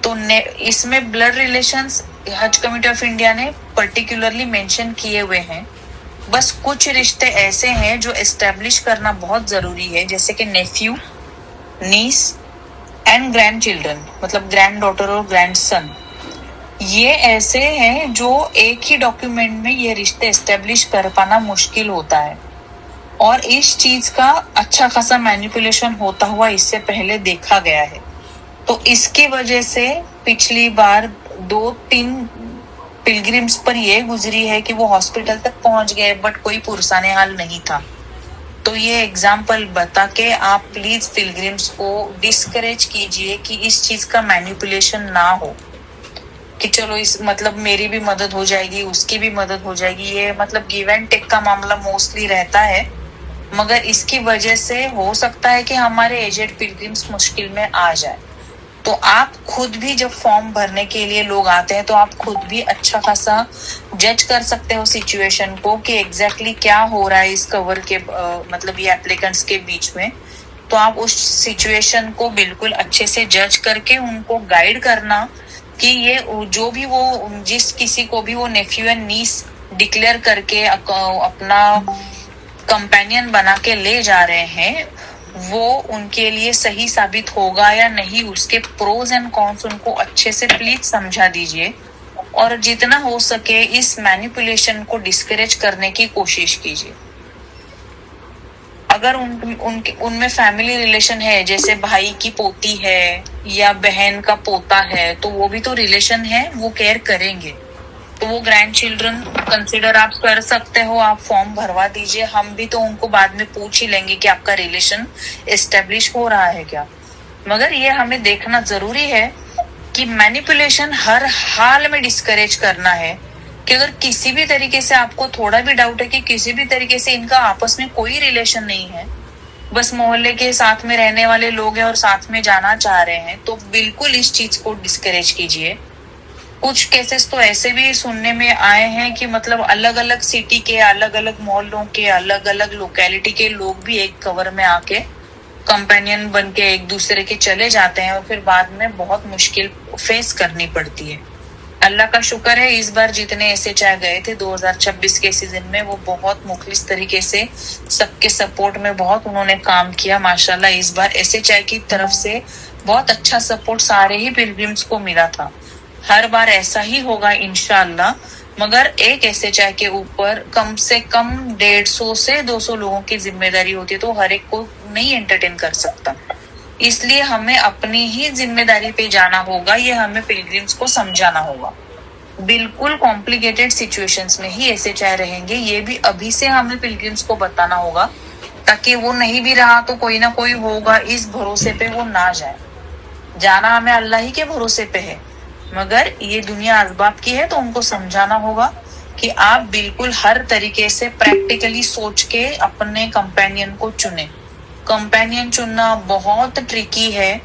तो इसमें ब्लड रिलेशंस हज कमेटी ऑफ इंडिया ने पर्टिकुलरली मेंशन किए हुए हैं। बस कुछ रिश्ते ऐसे हैं जो एस्टेब्लिश करना बहुत जरूरी है, जैसे कि नेफ्यू, नीस एंड ग्रैंड चिल्ड्रन, मतलब ग्रैंड डॉटर और ग्रैंड सन। ये ऐसे हैं जो एक ही डॉक्यूमेंट में ये रिश्ते एस्टेब्लिश कर पाना मुश्किल होता है, और इस चीज का अच्छा खासा मैनिपुलेशन होता हुआ इससे पहले देखा गया है। तो इसकी वजह से पिछली बार 2-3 पिलग्रिम्स पर यह गुजरी है कि वो हॉस्पिटल तक पहुंच गए बट कोई पुरसाने हाल नहीं था। तो ये एग्जाम्पल बता के आप प्लीज पिलग्रिम्स को डिस्करेज कीजिए कि इस चीज का मैनिपुलेशन ना हो कि चलो इस मतलब मेरी भी मदद हो जाएगी, उसकी भी मदद हो जाएगी। ये मतलब गिव एंड टेक का मामला मोस्टली रहता है, मगर इसकी वजह से हो सकता है कि हमारे एजेड पिलग्रिम्स मुश्किल में आ जाए। तो आप खुद भी जब फॉर्म भरने के लिए लोग आते हैं तो आप खुद भी अच्छा खासा जज कर सकते हो सिचुएशन को कि एग्जैक्टली क्या हो रहा है इस कवर के मतलब ये एप्लीकेंट्स के बीच में। तो आप उस सिचुएशन को बिल्कुल अच्छे से जज करके उनको गाइड करना कि ये जो भी वो जिस किसी को भी वो नेफ्यू एंड नीस डिक्लेयर करके अपना कंपेनियन बना के ले जा रहे हैं, वो उनके लिए सही साबित होगा या नहीं, उसके प्रोज एंड कॉन्स उनको अच्छे से प्लीज समझा दीजिए। और जितना हो सके इस मैनिपुलेशन को डिस्करेज करने की कोशिश कीजिए। अगर उनमें फैमिली रिलेशन है, जैसे भाई की पोती है या बहन का पोता है, तो वो भी तो रिलेशन है, वो केयर करेंगे। तो वो ग्रैंड चिल्ड्रन कंसिडर आप कर सकते हो, आप फॉर्म भरवा दीजिए। हम भी तो उनको बाद में पूछ ही लेंगे कि आपका रिलेशन एस्टेब्लिश हो रहा है क्या। मगर ये हमें देखना जरूरी है कि मैनिपुलेशन हर हाल में डिस्करेज करना है कि अगर किसी भी तरीके से आपको थोड़ा भी डाउट है कि किसी भी तरीके से इनका आपस में कोई रिलेशन नहीं है, बस मोहल्ले के साथ में रहने वाले लोग हैं और साथ में जाना चाह रहे हैं, तो बिल्कुल इस चीज को डिस्करेज कीजिए। कुछ केसेस तो ऐसे भी सुनने में आए हैं कि मतलब अलग अलग सिटी के, अलग अलग मोहल्लों के, अलग अलग लोकेलिटी के लोग भी एक कवर में आके कंपेनियन बन के एक दूसरे के चले जाते हैं और फिर बाद में बहुत मुश्किल फेस करनी पड़ती है। अल्लाह का शुक्र है इस बार जितने SHI गए थे 2026 के सीजन में, वो बहुत मुखलिस तरीके से सबके सपोर्ट में बहुत उन्होंने काम किया माशाल्लाह। इस बार SHI की तरफ से बहुत अच्छा सपोर्ट सारे ही पिलग्रिम्स को मिला था। हर बार ऐसा ही होगा इंशाल्लाह, मगर एक SHI के ऊपर कम से कम 150 से 200 लोगों की जिम्मेदारी होती है, तो हर एक को नहीं एंटरटेन कर सकता। इसलिए हमें अपनी ही जिम्मेदारी पे जाना होगा, ये हमें पिलग्रिम्स को समझाना होगा। बिल्कुल कॉम्प्लिकेटेड सिचुएशंस में ही SHI रहेंगे, ये भी अभी से हमें पिलग्रिम्स को बताना होगा, ताकि वो नहीं भी रहा तो कोई ना कोई होगा, इस भरोसे पे वो ना जाए। जाना हमें अल्लाह ही के भरोसे पे है, मगर ये दुनिया असबाब की है, तो उनको समझाना होगा कि आप बिल्कुल हर तरीके से प्रैक्टिकली सोच के अपने कंपेनियन को चुने। कंपेनियन चुनना बहुत ट्रिकी है।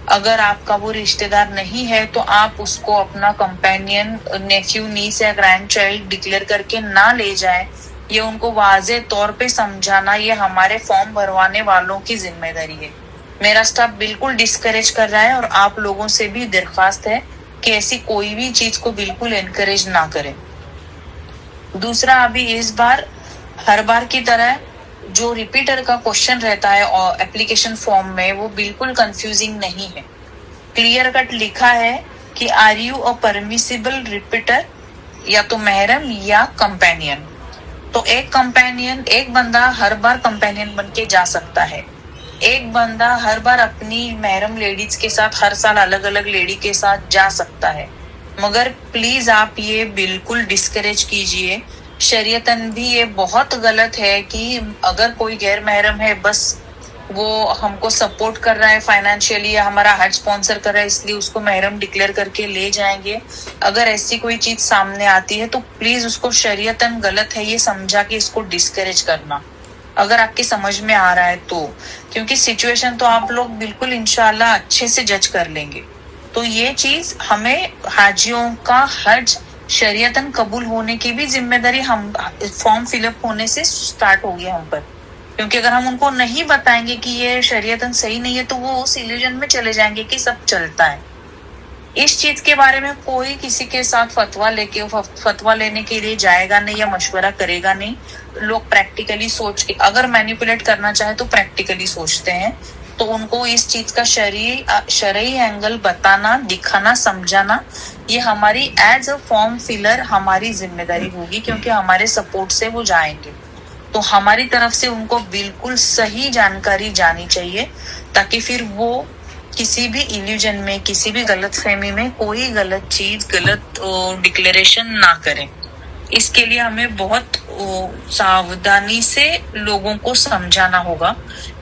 अगर आपका वो रिश्तेदार नहीं है तो आप उसको अपना कंपेनियन, नेफ्यू, नीस या ग्रैंड चाइल्ड डिक्लेयर करके ना ले जाए। ये उनको वाज़े तौर पे समझाना, ये हमारे फॉर्म भरवाने वालों की जिम्मेदारी है। मेरा स्टाफ बिल्कुल डिस्करेज कर रहा है और आप लोगों से भी दरख्वास्त है कि ऐसी कोई भी चीज को बिल्कुल एनकरेज ना करें। दूसरा, अभी इस बार हर बार की तरह जो रिपीटर का क्वेश्चन रहता है और एप्लीकेशन फॉर्म में, वो बिल्कुल कंफ्यूजिंग नहीं है। क्लियर कट लिखा है कि are you a permissible repeater, या तो महरम या कंपेनियन। तो एक कंपेनियन, एक बंदा हर बार कंपेनियन बन के जा सकता है। एक बंदा हर बार अपनी महरम लेडीज के साथ हर साल अलग अलग लेडी के साथ जा सकता है। मगर प्लीज आप ये बिल्कुल डिस्करेज कीजिए। शरीयतन भी ये बहुत गलत है कि अगर कोई गैर महरम है, बस वो हमको सपोर्ट कर रहा है फाइनेंशियली या हमारा हज स्पॉन्सर कर रहा है, इसलिए उसको महरम डिक्लेयर करके ले जाएंगे। अगर ऐसी कोई चीज सामने आती है तो प्लीज उसको शरीयतन गलत है ये समझा के इसको डिस्करेज करना, अगर आपकी समझ में आ रहा है तो। क्योंकि सिचुएशन तो आप लोग बिल्कुल इंशाल्लाह अच्छे से जज कर लेंगे। तो ये चीज हमें, हाजियों का हज शरीयतन कबूल होने की भी जिम्मेदारी हम फॉर्म फिलअप होने से स्टार्ट होगी हम पर। क्योंकि अगर हम उनको नहीं बताएंगे कि ये शरीयतन सही नहीं है, तो वो उस इल्यूजन में चले जाएंगे कि सब चलता है। इस चीज के बारे में कोई किसी के साथ फतवा लेने के लिए जाएगा नहीं या मशवरा करेगा नहीं। लोग प्रैक्टिकली सोच के, अगर मैनिपुलेट करना चाहे तो प्रैक्टिकली सोचते हैं। तो उनको इस चीज का शरई एंगल बताना, दिखाना, समझाना, ये हमारी एज अ फॉर्म फिलर हमारी जिम्मेदारी होगी, क्योंकि हमारे सपोर्ट से वो जाएंगे। तो हमारी तरफ से उनको बिल्कुल सही जानकारी जानी चाहिए, ताकि फिर वो किसी भी इल्यूजन में, किसी भी गलत फहमी में कोई गलत चीज, गलत डिक्लेरेशन ना करें। इसके लिए हमें बहुत सावधानी से लोगों को समझाना होगा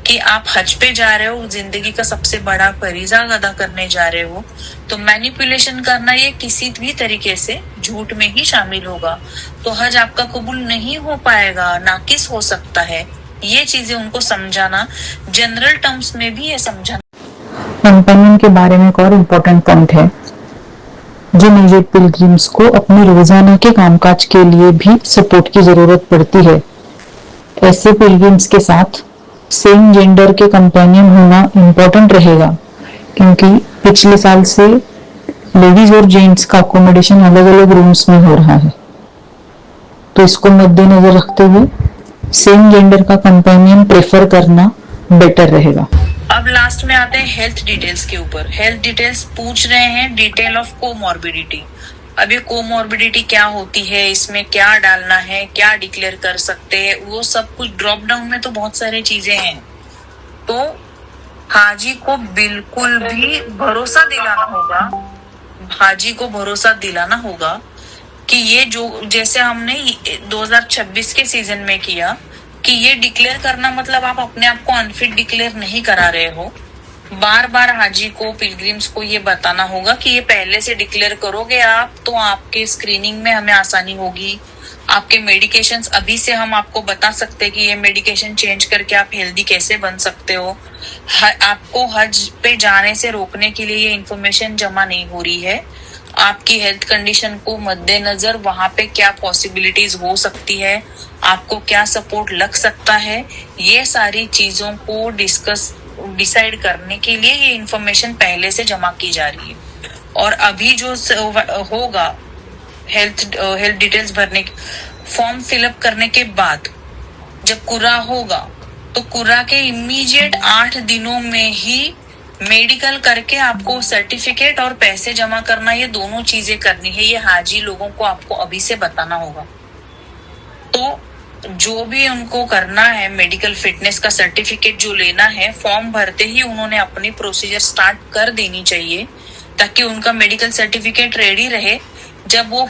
कि आप हज पे जा रहे हो, जिंदगी का सबसे बड़ा फरीजा अदा करने जा रहे हो। तो मैनिपुलेशन करना ये किसी भी तरीके से झूठ में ही शामिल होगा। तो हज आपका कबूल नहीं हो पाएगा, नाकिस हो सकता है। ये चीजें उनको समझाना, जनरल टर्म्स में भी ये समझाना। कंपेनियन के बारे में एक और इम्पोर्टेंट पॉइंट है, जिन एजेड पिलग्रिम्स को अपने रोजाना के कामकाज के लिए भी सपोर्ट की जरूरत पड़ती है, ऐसे पिलग्रिम्स के साथ सेम जेंडर के कंपेनियन होना इम्पोर्टेंट रहेगा। क्योंकि पिछले साल से लेडीज और जेंट्स का अकोमोडेशन अलग अलग रूम्स में हो रहा है, तो इसको मद्देनजर रखते हुए सेम जेंडर का कंपेनियन प्रेफर करना बेटर रहेगा। अब लास्ट में आते हैं हेल्थ डिटेल्स के ऊपर। हेल्थ डिटेल्स पूछ रहे हैं, डिटेल ऑफ कोमॉर्बिडिटी। अभी कोमॉर्बिडिटी क्या होती है, इसमें क्या डालना है, क्या डिक्लेयर कर सकते हैं, वो सब कुछ ड्रॉप डाउन में तो बहुत सारी चीजें हैं। तो हाजी को बिल्कुल भी भरोसा दिलाना होगा, हाजी को भरोसा दिलाना होगा कि ये जो जैसे हमने 2026 के सीजन में किया कि ये डिक्लेयर करना मतलब आप अपने आप को अनफिट डिक्लेयर नहीं करा रहे हो। बार बार हाजी को, पिलग्रिम्स को ये बताना होगा कि ये पहले से डिक्लेयर करोगे आप तो आपके स्क्रीनिंग में हमें आसानी होगी। आपके मेडिकेशंस अभी से हम आपको बता सकते हैं कि ये मेडिकेशन चेंज करके आप हेल्दी कैसे बन सकते हो। आपको हज पे जाने से रोकने के लिए ये इन्फॉर्मेशन जमा नहीं हो रही है। आपकी हेल्थ कंडीशन को मद्देनजर वहां पे क्या पॉसिबिलिटीज हो सकती है, आपको क्या सपोर्ट लग सकता है, ये सारी चीजों को डिसाइड करने के लिए ये इन्फॉर्मेशन पहले से जमा की जा रही है। और अभी जो होगा हेल्थ डिटेल्स भरने, फॉर्म फिलअप करने के बाद जब कुरा होगा तो कुरा के इमीडिएट 8 दिनों में ही मेडिकल करके आपको सर्टिफिकेट और पैसे जमा करना, ये दोनों चीजें करनी है। ये हाजी लोगों को आपको अभी से बताना होगा। तो जो भी उनको करना है, मेडिकल फिटनेस का सर्टिफिकेट जो लेना है, फॉर्म भरते ही उन्होंने अपनी प्रोसीजर स्टार्ट कर देनी चाहिए ताकि उनका मेडिकल सर्टिफिकेट रेडी रहे। जब वो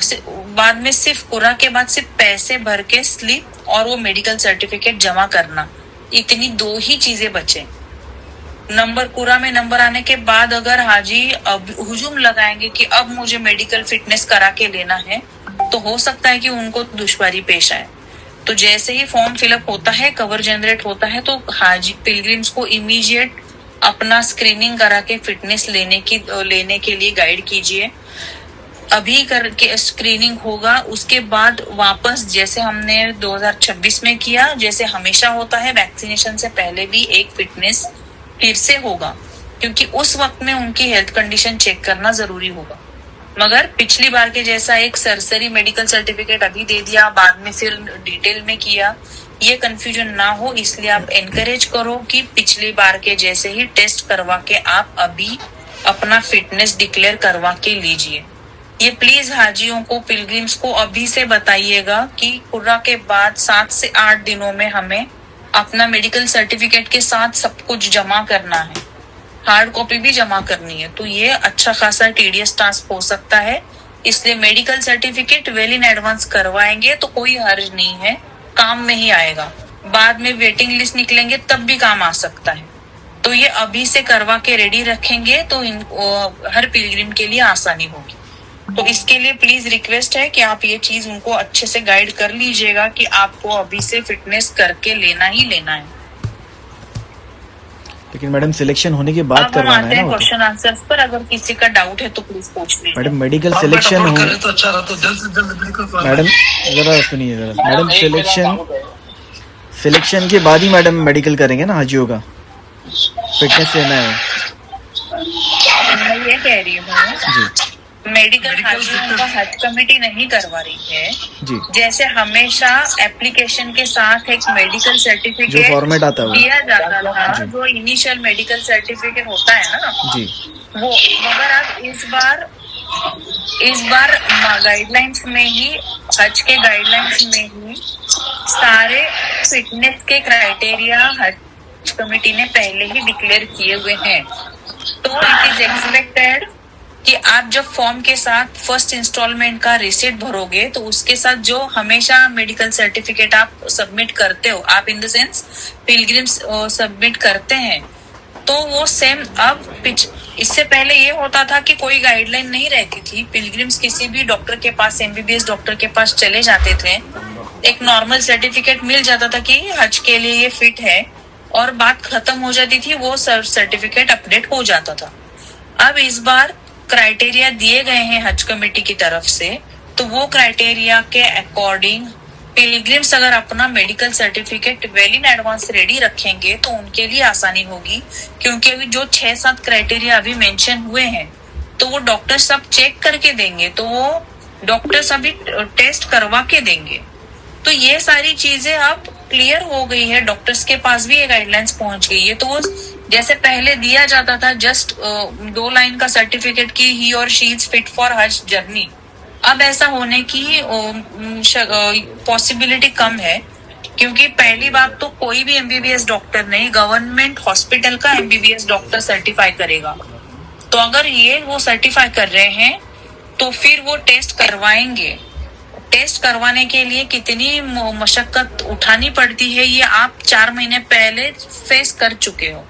बाद में सिर्फ कुरा के बाद सिर्फ पैसे भर के स्लिप और वो मेडिकल सर्टिफिकेट जमा करना, इतनी 2 ही चीजें बचे। नंबर कुरा में नंबर आने के बाद अगर हाजी अब हुजूम लगाएंगे कि अब मुझे मेडिकल फिटनेस करा के लेना है, तो हो सकता है कि उनको दुश्वारी पेश आए। तो जैसे ही फॉर्म फिलअप होता है, कवर जनरेट होता है, तो हाजी पिलग्रिम्स को इमीडिएट अपना स्क्रीनिंग करा के फिटनेस लेने के लिए गाइड कीजिए। अभी करके स्क्रीनिंग होगा, उसके बाद वापस जैसे हमने 2026 में किया, जैसे हमेशा होता है, वैक्सीनेशन से पहले भी एक फिटनेस फिर से होगा, क्योंकि उस वक्त में उनकी हेल्थ कंडीशन चेक करना जरूरी होगा। मगर पिछली बार के जैसा एक सरसरी मेडिकल सर्टिफिकेट अभी दे दिया, बाद में फिर डिटेल में किया, ये कंफ्यूजन ना हो, इसलिए आप एनकरेज करो कि पिछली बार के जैसे ही टेस्ट करवा के आप अभी अपना फिटनेस डिक्लेयर करवा के लीजिए। ये प्लीज हाजियों को, पिलग्रिम्स को अभी से बताइएगा कि कुरा के बाद 7 से 8 दिनों में हमें अपना मेडिकल सर्टिफिकेट के साथ सब कुछ जमा करना है, हार्ड कॉपी भी जमा करनी है। तो ये अच्छा खासा टीडियस टास्क हो सकता है, इसलिए medical certificate well in advance करवाएंगे तो कोई हर्ज नहीं है, काम में ही आएगा। बाद में वेटिंग लिस्ट निकलेंगे तब भी काम आ सकता है। तो ये अभी से करवा के रेडी रखेंगे तो हर पिलग्रिम के लिए आसानी होगी। तो इसके लिए प्लीज रिक्वेस्ट है कि आप ये चीज उनको अच्छे से गाइड कर लीजिएगा कि आपको अभी से फिटनेस करके लेना ही लेना है। लेकिन मैडम सिलेक्शन होने के बाद करवाना है ना। क्वेश्चन आंसर्स पर अगर किसी का डाउट है तो प्लीज पूछ लीजिए। मैडम मेडिकल सिलेक्शन हो तो अच्छा रहा, तो जल्द से जल्द मेडिकल। मैडम जरा सुनिए जरा, मैडम सिलेक्शन के बाद ही मैडम मेडिकल करेंगे ना हाजियों का, फिटनेस लेना है। मैं ये कह रही हूँ मेडिकल हाजियों का हज कमेटी नहीं करवा रही है जी। जैसे हमेशा एप्लीकेशन के साथ एक मेडिकल सर्टिफिकेट जो फॉर्मेट आता है दिया जाता था, जो इनिशियल मेडिकल सर्टिफिकेट होता है ना जी, वो मगर आप इस बार गाइडलाइंस में ही, हज के गाइडलाइंस में ही सारे फिटनेस के क्राइटेरिया हज कमेटी ने पहले ही डिक्लेयर किए हुए हैं। तो इट इज एक्सपेक्टेड कि आप जब फॉर्म के साथ फर्स्ट इंस्टॉलमेंट का रिसीट भरोगे तो उसके साथ जो हमेशा मेडिकल सर्टिफिकेट आप सबमिट करते हो, आप in the sense pilgrims submit करते हैं, तो वो सेम अब इससे पहले ये होता था कि कोई गाइडलाइन नहीं रहती थी, पिलग्रिम्स किसी भी डॉक्टर के पास, MBBS डॉक्टर के पास चले जाते थे, एक नॉर्मल सर्टिफिकेट मिल जाता था कि हज के लिए ये फिट है और बात खत्म हो जाती थी, वो सर्टिफिकेट अपडेट हो जाता था। अब इस बार क्राइटेरिया दिए गए हैं हज कमेटी की तरफ से, तो वो क्राइटेरिया के अकॉर्डिंग पिलग्रिम्स अगर अपना medical certificate well in advance ready रखेंगे तो उनके लिए आसानी होगी, क्योंकि अभी जो 6-7 क्राइटेरिया अभी मेंशन हुए हैं तो वो डॉक्टर सब चेक करके देंगे, तो वो डॉक्टर्स अभी टेस्ट करवा के देंगे। तो ये सारी चीजें अब क्लियर हो गई है, डॉक्टर्स के पास भी ये गाइडलाइंस पहुंच गई है। तो वो जैसे पहले दिया जाता था जस्ट 2 लाइन का सर्टिफिकेट की ही और शी इज फिट फॉर हज जर्नी, अब ऐसा होने की पॉसिबिलिटी कम है, क्योंकि पहली बात तो कोई भी एमबीबीएस डॉक्टर नहीं गवर्नमेंट हॉस्पिटल का एमबीबीएस डॉक्टर सर्टिफाई करेगा। तो अगर ये वो सर्टिफाई कर रहे हैं तो फिर वो टेस्ट करवाएंगे। टेस्ट करवाने के लिए कितनी मशक्कत उठानी पड़ती है ये आप 4 महीने पहले फेस कर चुके हो।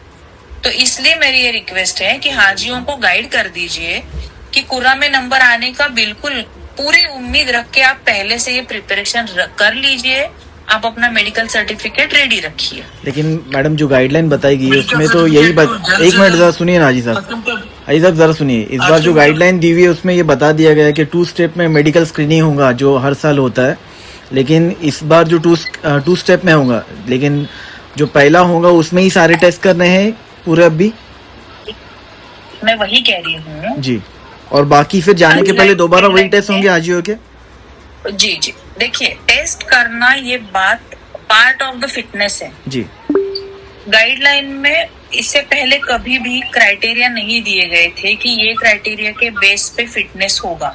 तो इसलिए मेरी ये रिक्वेस्ट है कि हाजियों को गाइड कर दीजिए कि कुरा में नंबर आने का बिल्कुल पूरी उम्मीद रख के आप पहले से ये प्रिपरेशन कर लीजिए, आप अपना मेडिकल सर्टिफिकेट रेडी रखिए। लेकिन मैडम जो गाइडलाइन बताई गई है उसमें तो यही एक मिनट जरा सुनिए ना हाजी साहब जरा सुनिए। इस बार जो गाइडलाइन दी हुई है उसमें ये बता दिया गया है कि 2 स्टेप में मेडिकल स्क्रीनिंग होगा जो हर साल होता है, लेकिन इस बार जो 2 स्टेप में होगा, लेकिन जो पहला होगा उसमें ही सारे टेस्ट करने हैं पूरे। अब भी मैं वही कह रही हूँ जी, और बाकी फिर जाने के पहले दोबारा वही टेस्ट होंगे हाजियों के। जी जी, देखिए टेस्ट करना ये बात पार्ट ऑफ द फिटनेस है जी। गाइडलाइन में इससे पहले कभी भी क्राइटेरिया नहीं दिए गए थे कि ये क्राइटेरिया के बेस पे फिटनेस होगा,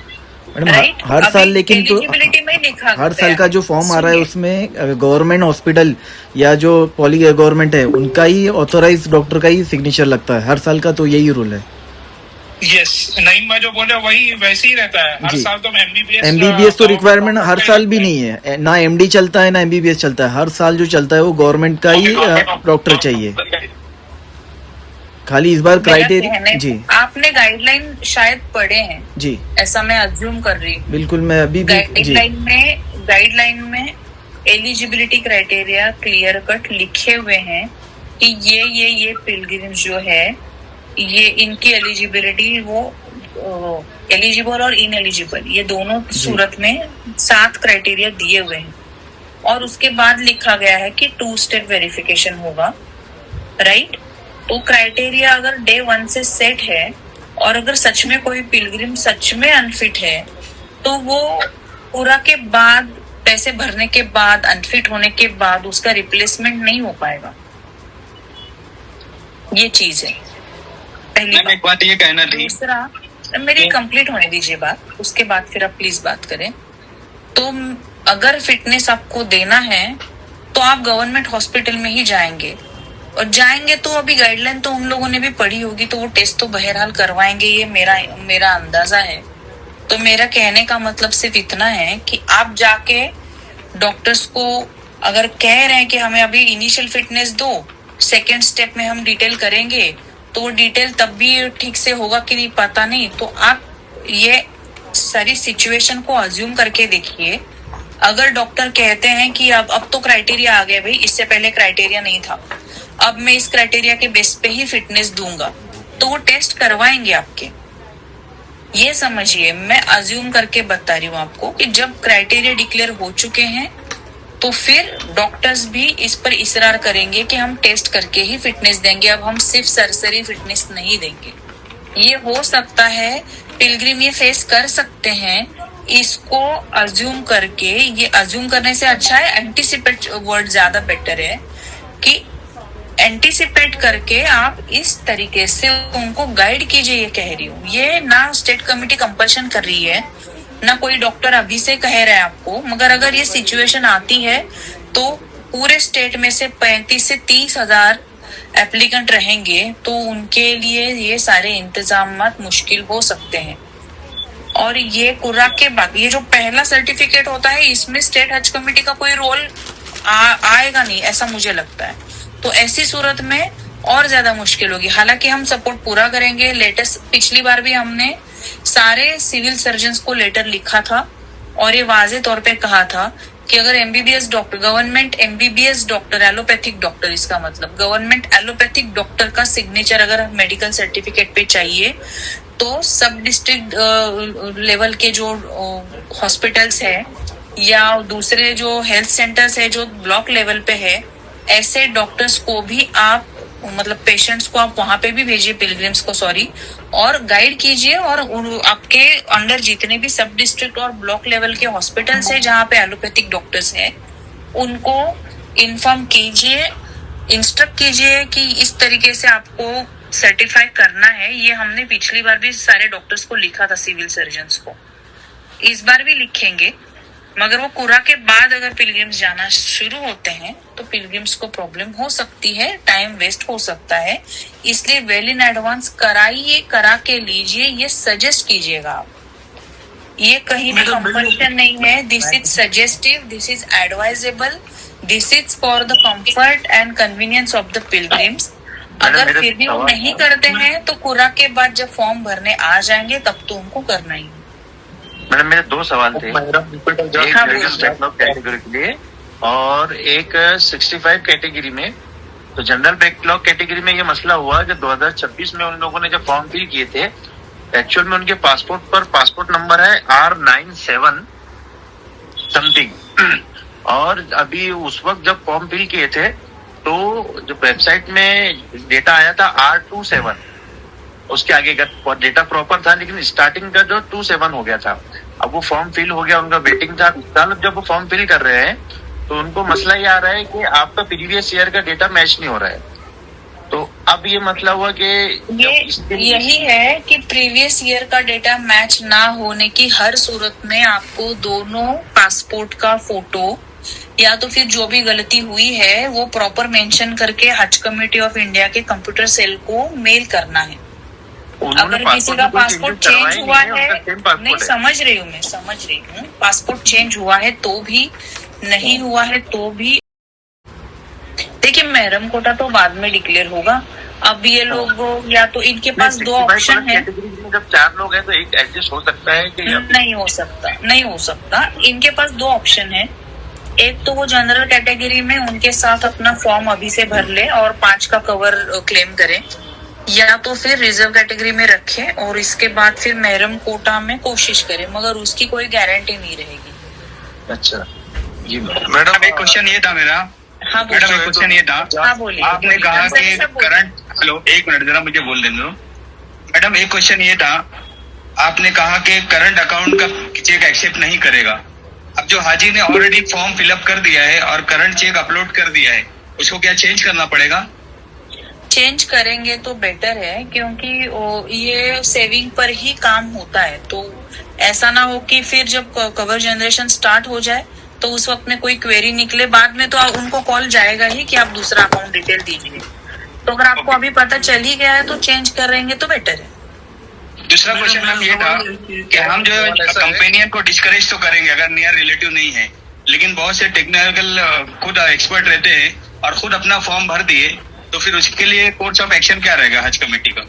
राइट? हर साल, लेकिन तो एलिजिबिलिटी में लिखा हर साल का जो फॉर्म आ रहा है उसमें गवर्नमेंट हॉस्पिटल या जो पॉली गवर्नमेंट है उनका ही ऑथोराइज डॉक्टर का ही सिग्नेचर लगता है हर साल का, तो यही रूल है। यस, नईम भाई जो बोले वही वैसे ही रहता है हर साल। तो एमबीबीएस तो रिक्वायरमेंट हर साल भी नहीं है, ना एमडी चलता है ना एमबीबीएस चलता है, हर साल जो चलता है वो गवर्नमेंट का ही डॉक्टर चाहिए। खाली इस बार क्राइटेरिया जी। आपने गाइडलाइन शायद पढ़े हैं जी, ऐसा मैं अज्यूम कर रही हूँ। बिल्कुल, मैं अभी भी गाइडलाइन में एलिजिबिलिटी क्राइटेरिया क्लियर कट लिखे हुए हैं कि ये पिलग्रिम जो है ये इनकी एलिजिबिलिटी वो एलिजिबल और इनएलिजिबल ये दोनों सूरत में 7 क्राइटेरिया दिए हुए हैं, और उसके बाद लिखा गया है कि 2 स्टेप वेरिफिकेशन होगा, राइट? तो क्राइटेरिया अगर डे 1 से सेट है और अगर सच में कोई पिलग्रिम सच में अनफिट है तो वो पूरा के बाद पैसे भरने के बाद अनफिट होने के बाद उसका रिप्लेसमेंट नहीं हो पाएगा। ये चीज है पहली बात। एक बात ये कहना थी, दूसरा मेरी कंप्लीट होने दीजिए बात, उसके बाद फिर आप प्लीज बात करें। तो अगर फिटनेस आपको देना है तो आप गवर्नमेंट हॉस्पिटल में ही जाएंगे, और जाएंगे तो अभी गाइडलाइन तो उन लोगों ने भी पढ़ी होगी तो वो टेस्ट तो बहरहाल करवाएंगे, ये मेरा अंदाजा है। तो मेरा कहने का मतलब सिर्फ इतना है कि आप जाके डॉक्टर्स को अगर कह रहे हैं कि हमें अभी इनिशियल फिटनेस दो, सेकेंड स्टेप में हम डिटेल करेंगे, तो वो डिटेल तब भी ठीक से होगा कि नहीं पता नहीं। तो आप ये सारी सिचुएशन को अज्यूम करके देखिए। अगर डॉक्टर कहते हैं कि अब तो क्राइटेरिया आ गया भाई, इससे पहले क्राइटेरिया नहीं था, अब मैं इस क्राइटेरिया के बेस पे ही फिटनेस दूंगा, तो वो टेस्ट करवाएंगे आपके। ये समझिए, मैं अज्यूम करके बता रही हूँ आपको कि जब क्राइटेरिया डिक्लेयर हो चुके हैं तो फिर डॉक्टर्स भी इस पर इसरार करेंगे कि हम टेस्ट करके ही फिटनेस देंगे, अब हम सिर्फ सरसरी फिटनेस नहीं देंगे। ये हो सकता है पिलग्रिम ये फेस कर सकते हैं, इसको अज्यूम करके, ये अज्यूम करने से अच्छा है एंटिसिपेट वर्ड ज्यादा बेटर है कि एंटिसिपेट करके आप इस तरीके से उनको गाइड कीजिए। ये कह रही हूँ, ये ना स्टेट कमेटी कंपल्शन कर रही है ना कोई डॉक्टर अभी से कह रहा है आपको, मगर अगर ये सिचुएशन आती है तो पूरे स्टेट में से 35 से 30 हजार एप्लीकेंट रहेंगे तो उनके लिए ये सारे इंतजाम मुश्किल हो सकते हैं। और ये कुरा के बाद ये जो पहला सर्टिफिकेट होता है इसमें स्टेट हज कमेटी का कोई रोल आएगा नहीं, ऐसा मुझे लगता है। तो ऐसी सूरत में और ज्यादा मुश्किल होगी। हालांकि हम सपोर्ट पूरा करेंगे। लेटेस्ट पिछली बार भी हमने सारे सिविल सर्जन्स को लेटर लिखा था और ये वाजे तौर पे कहा था कि अगर MBBS doctor, government MBBS doctor, allopathic doctor, इसका मतलब गवर्नमेंट एलोपैथिक डॉक्टर का सिग्नेचर अगर मेडिकल सर्टिफिकेट पे चाहिए तो सब डिस्ट्रिक्ट लेवल के जो हॉस्पिटल्स है या दूसरे जो हेल्थ सेंटर्स है जो ब्लॉक लेवल पे है, ऐसे डॉक्टर्स को भी आप मतलब पेशेंट्स को आप वहां पे भी भेजिए, पिलग्रिम्स को सॉरी, और गाइड कीजिए। और आपके अंडर जितने भी सब डिस्ट्रिक्ट और ब्लॉक लेवल के हॉस्पिटल्स है जहाँ पे एलोपैथिक डॉक्टर्स हैं उनको इन्फॉर्म कीजिए, इंस्ट्रक्ट कीजिए कि इस तरीके से आपको सर्टिफाई करना है। ये हमने पिछली बार भी सारे डॉक्टर्स को लिखा था, सिविल सर्जन्स को। इस बार भी लिखेंगे, मगर वो कुरा के बाद अगर पिलग्रिम्स जाना शुरू होते हैं तो पिलग्रिम्स को प्रॉब्लम हो सकती है, टाइम वेस्ट हो सकता है। इसलिए वेल इन एडवांस कराइए, करा के लीजिए, ये सजेस्ट कीजिएगा आप। ये कहीं भी कंपल्शन नहीं है। This is suggestive, this is advisable, this is for the comfort and convenience of the pilgrims. अगर फिर भी वो नहीं करते हैं तो कुरा के बाद जब फॉर्म भरने आ जाएंगे तब तो उनको करना ही। मैडम मेरे 2 सवाल थे, एक बैकलॉग कैटेगरी के लिए और एक 65 कैटेगरी में। तो जनरल बैकलॉग कैटेगरी में ये मसला हुआ कि 2026 में उन लोगों ने जब फॉर्म फिल किए थे, एक्चुअल में उनके पासपोर्ट पर पासपोर्ट नंबर है R97 समथिंग, और अभी उस वक्त जब फॉर्म फिल किए थे तो जो वेबसाइट में डेटा आया था R27, उसके आगे का डेटा प्रॉपर था, लेकिन स्टार्टिंग का जो 27 हो गया था। अब वो फॉर्म फिल हो गया, उनका वेटिंग था। जब वो फॉर्म फिल कर रहे हैं तो उनको मसला ये आ रहा है कि आपका प्रीवियस ईयर का डेटा मैच नहीं हो रहा है। तो अब ये मसला हुआ कि यही है कि प्रीवियस ईयर का डेटा मैच ना होने की हर सूरत में आपको दोनों पासपोर्ट का फोटो या तो फिर जो भी गलती हुई है वो प्रॉपर मेंशन करके हज कमेटी ऑफ इंडिया के कंप्यूटर सेल को मेल करना है। अगर किसी का पासपोर्ट चेंज हुआ है, नहीं समझ रही हूँ, पासपोर्ट चेंज हुआ है तो भी, नहीं हुआ है तो भी। देखिए महरम कोटा तो बाद में डिक्लेयर होगा। अब ये लोग या तो इनके पास 2 ऑप्शन है। जब 4 लोग हैं तो एक एडजस्ट हो सकता है कि नहीं हो सकता। इनके पास 2 ऑप्शन है। एक तो वो जनरल कैटेगरी में उनके साथ अपना फॉर्म अभी से भर ले और 5 का कवर क्लेम करें, या तो फिर रिजर्व कैटेगरी में रखें और इसके बाद फिर महरम कोटा में कोशिश करें, मगर उसकी कोई गारंटी नहीं रहेगी। अच्छा जी मैडम, एक क्वेश्चन ये था मेरा। हाँ मैडम, एक क्वेश्चन ये था। हाँ बोलिए। आपने कहा कि करंट, हेलो एक मिनट जरा मुझे बोल देने दो। मैडम एक क्वेश्चन ये था, आपने कहा कि करंट अकाउंट का चेक एक्सेप्ट नहीं करेगा। अब जो हाजी ने ऑलरेडी फॉर्म फिलअप कर दिया है और करंट चेक अपलोड कर दिया है, उसको क्या चेंज करना पड़ेगा? चेंज करेंगे तो बेटर है, क्योंकि ये सेविंग पर ही काम होता है। तो ऐसा ना हो कि फिर जब कवर जनरेशन स्टार्ट हो जाए तो उस वक्त में कोई क्वेरी निकले, बाद में तो उनको कॉल जाएगा ही कि आप दूसरा अकाउंट डिटेल दीजिए। तो अगर आपको अभी पता चल ही गया है तो चेंज करेंगे तो बेटर है। दूसरा क्वेश्चन मैम ये था कि हम जो कंपेनियन को डिस्करेज तो करेंगे अगर नियर रिलेटिव नहीं है, लेकिन बहुत से टेक्निकल खुद एक्सपर्ट रहते हैं और खुद अपना फॉर्म भर दिए, तो फिर उसके लिए कोर्स ऑफ एक्शन क्या रहेगा हज कमेटी का?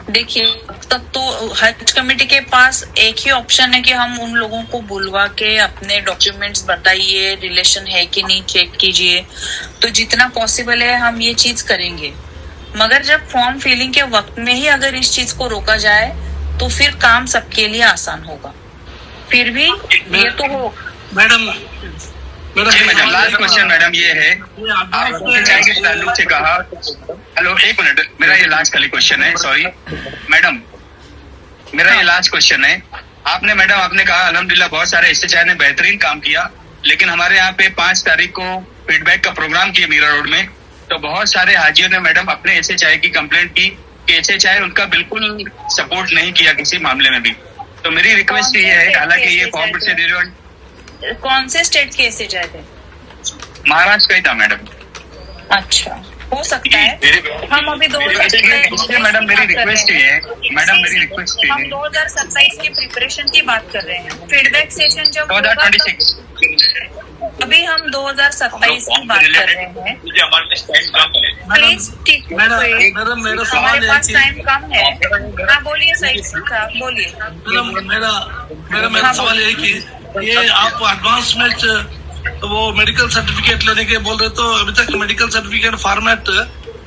देखिए अब तक तो हज कमेटी के पास एक ही ऑप्शन है कि हम उन लोगों को बुलवा के अपने डॉक्यूमेंट्स बताइए, रिलेशन है कि नहीं चेक कीजिए। तो जितना पॉसिबल है हम ये चीज करेंगे, मगर जब फॉर्म फिलिंग के वक्त में ही अगर इस चीज को रोका जाए तो फिर काम सबके लिए आसान होगा। फिर भी ये तो हो मैडम लास्ट क्वेश्चन मैडम ये है, आपने चाय के ताल्लुक से कहा, हेलो एक मिनट, मेरा ये लास्ट खाली क्वेश्चन है, सॉरी मैडम, मेरा ये लास्ट क्वेश्चन है। आपने कहा अल्हम्दुलिल्लाह बहुत सारे एसएचआई ने बेहतरीन काम किया, लेकिन हमारे यहाँ पे 5 तारीख को फीडबैक का प्रोग्राम किया मीरा रोड में, तो बहुत सारे हाजियों ने मैडम अपने एसएचआई की कंप्लेंट की कि एसएचआई उनका बिल्कुल सपोर्ट नहीं किया किसी मामले में भी। तो मेरी रिक्वेस्ट ये है, हालांकि ये फॉर्म से रिलेवेंट, कौन से स्टेट के एसएचआई थे? महाराष्ट्र का ही था मैडम। अच्छा, हो सकता है। हम अभी 2027 मैडम मेरी रिक्वेस्ट ये है, हम 2027 की प्रिपरेशन की बात कर रहे हैं। फीडबैक सेशन जब 2026, अभी हम 2027 की बात कर रहे हैं। प्लीज ठीक है, हमारे पास टाइम कम है। हाँ बोलिए सही साहब, बोलिए। मेरा सवाल ये है कि ये आप एडवांस में वो मेडिकल सर्टिफिकेट लेने के बोल रहे, तो अभी तक मेडिकल सर्टिफिकेट फॉर्मेट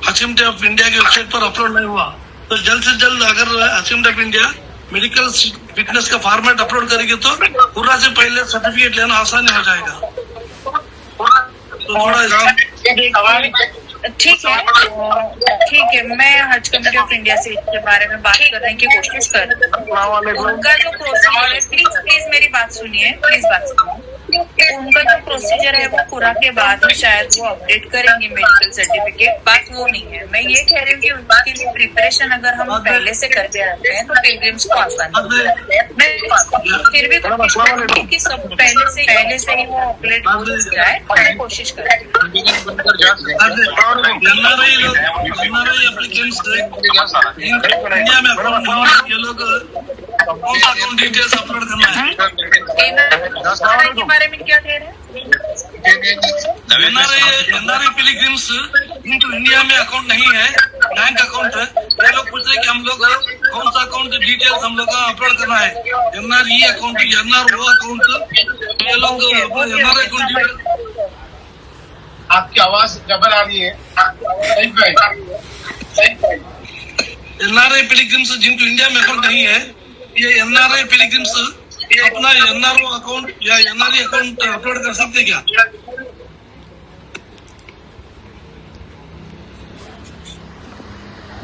हज कमेटी ऑफ इंडिया की वेबसाइट पर अपलोड नहीं हुआ। तो जल्द से जल्द अगर हज committee of India medical fitness का फॉर्मेट अपलोड करेगी तो पूरा से पहले सर्टिफिकेट लेना आसानी हो जाएगा। तो थोड़ा ठीक है, मैं हज कमेटी ऑफ इंडिया से इसके बारे में बात करने की कोशिश कर रही हूँ। उनका जो प्रोसीजर है, प्लीज मेरी बात सुनिए, प्लीज बात सुनिए। उनका जो प्रोसीजर है वो पूरा के बाद में शायद वो अपडेट करेंगे मेडिकल सर्टिफिकेट। बात वो नहीं है, मैं ये कह रही हूँ कि उसके लिए प्रिपरेशन अगर हम पहले से करके रखते हैं तो पिलग्रिम्स को आसानी है। मैं फिर भी कोशिश करूँगी कि सब पहले से ही वो अपडेट हो जाए, मैं कोशिश करूँगी। इंडिया में ये लोग कौन सा अकाउंट डिटेल्स अपलोड करना है के बारे में क्या कह रहे हैं? एनआरआई पिलग्रिम्स इनको इंडिया में अकाउंट नहीं है, बैंक अकाउंट है। ये लोग पूछ रहे कि हम लोग कौन सा अकाउंट डिटेल्स हम लोग का अपलोड करना है, एनआरई अकाउंट, एनआरओ अकाउंट, ये लोग एनआरआई अकाउंट। आपकी आवाज डबल आ रही है। एनआरआई पिलग्रिम्स जिनको इंडिया में अकाउंट नहीं है, ये एनआरआई पिलग्रिम्स अपना एनआरओ अकाउंट या एनआरई अकाउंट अपलोड कर सकते क्या?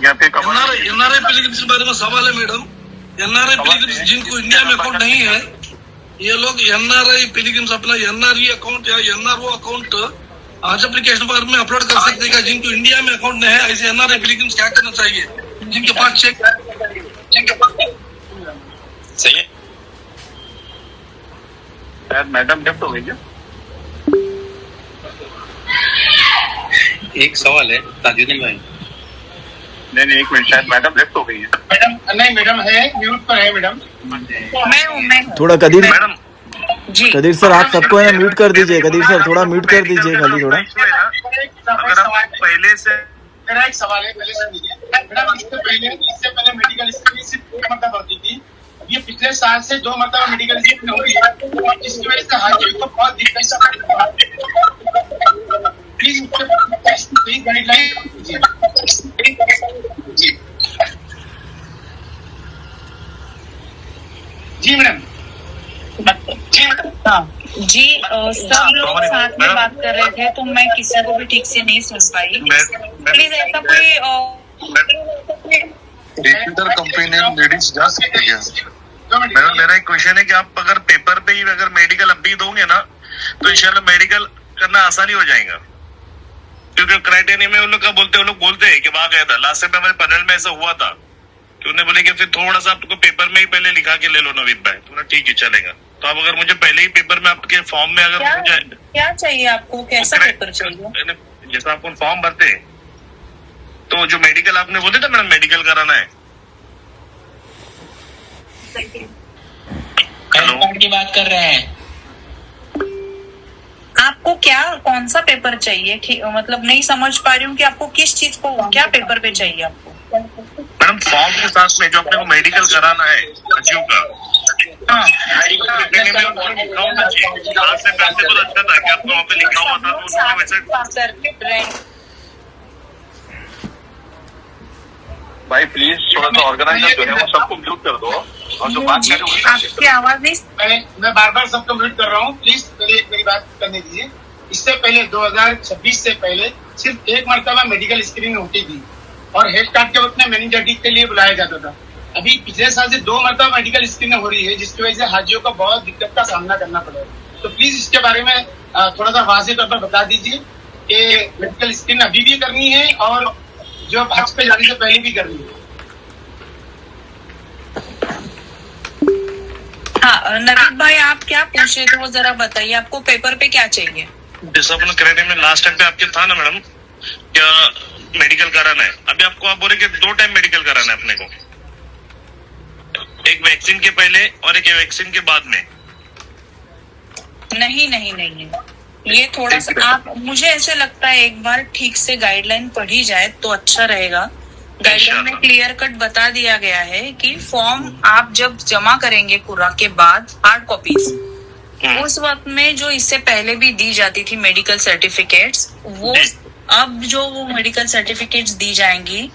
एनआरआई पिलग्रिम्स के बारे में सवाल है मैडम। एनआरआई पिलग्रिम्स जिनको इंडिया में अकाउंट नहीं है, ये लोग एनआरआई पिलग्रिम्स अपना एनआरई अकाउंट या एनआरओ अकाउंट आज एप्लीकेशन पर में अपलोड कर सकते हैं। जिनको इंडिया में अकाउंट नहीं है, ऐसे एनआरआई पिलग्रिम्स क्या करना चाहिए? जिनके पास चेक सही है। मैडम लेफ्ट हो गई क्या? एक सवाल है ताजुद्दीन भाई। नहीं एक मिनट, शायद मैडम लेफ्ट हो गई है। मैडम नहीं, मैडम है, म्यूट पर है मैडम। मैं हूँ। थोड़ा कदीर मैडम जी कदीर सर, आप सबको है म्यूट कर दीजिए। कदीर सर थोड़ा म्यूट कर दीजिए खाली थोड़ा। अगर हम पहले से मेरा एक सवाल है, पहले सुनिए मैडम। इससे पहले मेडिकल स्क्रीनिंग सिर्फ एक मरतबा होती थी, ये पिछले साल से 2 मरतबा मेडिकल स्क्रीनिंग हो रही है, जिसकी वजह से हाजिर को बहुत दिक्कत। प्लीज गाइडलाइन दीजिए। जी मैडम। जी सब लोग साथ में बात कर रहे थे तो मैं किसी को भी ठीक से नहीं सुन पाई। प्लीज ऐसा कोई कंपनी लेडीज जा सकती है। मैडम मेरा एक क्वेश्चन है कि आप अगर पेपर पे ही अगर मेडिकल अब भी दोगे ना तो इंशाल्लाह मेडिकल करना आसानी हो जाएगा, क्योंकि क्राइटेरिया में उन लोग बोलते हैं कि वहां गया था लास्ट टाइम हमारे पैनल में ऐसा हुआ था कि उन्हें बोले कि फिर थोड़ा सा आपको पेपर में ही पहले लिखा के ले लो नवीद भाई, थोड़ा ठीक है चलेगा। तो आप अगर मुझे पहले ही पेपर में आपके फॉर्म में अगर क्या चाहिए आपको, कैसा पेपर चाहिए? जैसा आप फॉर्म भरते हैं तो जो मेडिकल आपने बोले था मैडम मेडिकल कराना है, हेलो की बात कर रहे हैं। आपको कौन सा पेपर चाहिए? मतलब नहीं समझ पा रही हूँ कि आपको किस चीज को, क्या पेपर पे चाहिए आपको? मैडम फॉर्म के साथ में जो अपने को मेडिकल कराना है बच्चियों का, अच्छा था कि आपको वहाँ पे लिखा हुआ था तो वैसे। भाई प्लीज थोड़ा सा ऑर्गेनाइजर जो है वो सबको म्यूट कर दो, और जो बात कर रहे हो आपकी आवाज नहीं। मैं बार बार सबको म्यूट कर रहा हूँ, प्लीज पहले मेरी बात करने दीजिए। इससे पहले 2026 से पहले सिर्फ एक मरतबा मेडिकल स्क्रीनिंग होती थी और हेल्थ कार्ड के वक्त में मेनिंजाइटिस के लिए बुलाया जाता था। अभी पिछले साल से 2 मरतबा मेडिकल स्क्रीनिंग हो रही है, जिसकी वजह से हाजियों को बहुत दिक्कत का सामना करना पड़ेगा। तो प्लीज इसके बारे में थोड़ा सा वाज़ेह तौर पर बता दीजिए कि मेडिकल स्क्रीनिंग अभी भी करनी है और जो हज पे जाने से पहले भी करनी है। हाँ नवीद भाई, आप क्या पूछ रहे थे वो जरा बताइए। आपको पेपर पे क्या चाहिए? जैसा अपने क्रेडिट में लास्ट टाइम पे आपके था ना मैडम, क्या मेडिकल कराना है? अभी आपको आप बोल रहे कि 2 टाइम मेडिकल कराना है अपने को, एक वैक्सीन के पहले और एक वैक्सीन के बाद में। नहीं, ये थोड़ा सा आप, मुझे ऐसे लगता है एक बार ठीक से गाइडलाइन पढ़ी जाए तो अच्छा रहेगा। गाइडलाइन में क्लियर कट बता दिया गया है कि फॉर्म आप जब जमा करेंगे कुरा के बाद हार्ड कॉपीज, उस वक्त में जो इससे पहले भी दी जाती थी मेडिकल सर्टिफिकेट्स, वो अब जो वो मेडिकल सर्टिफिकेट्स दी जाएंगी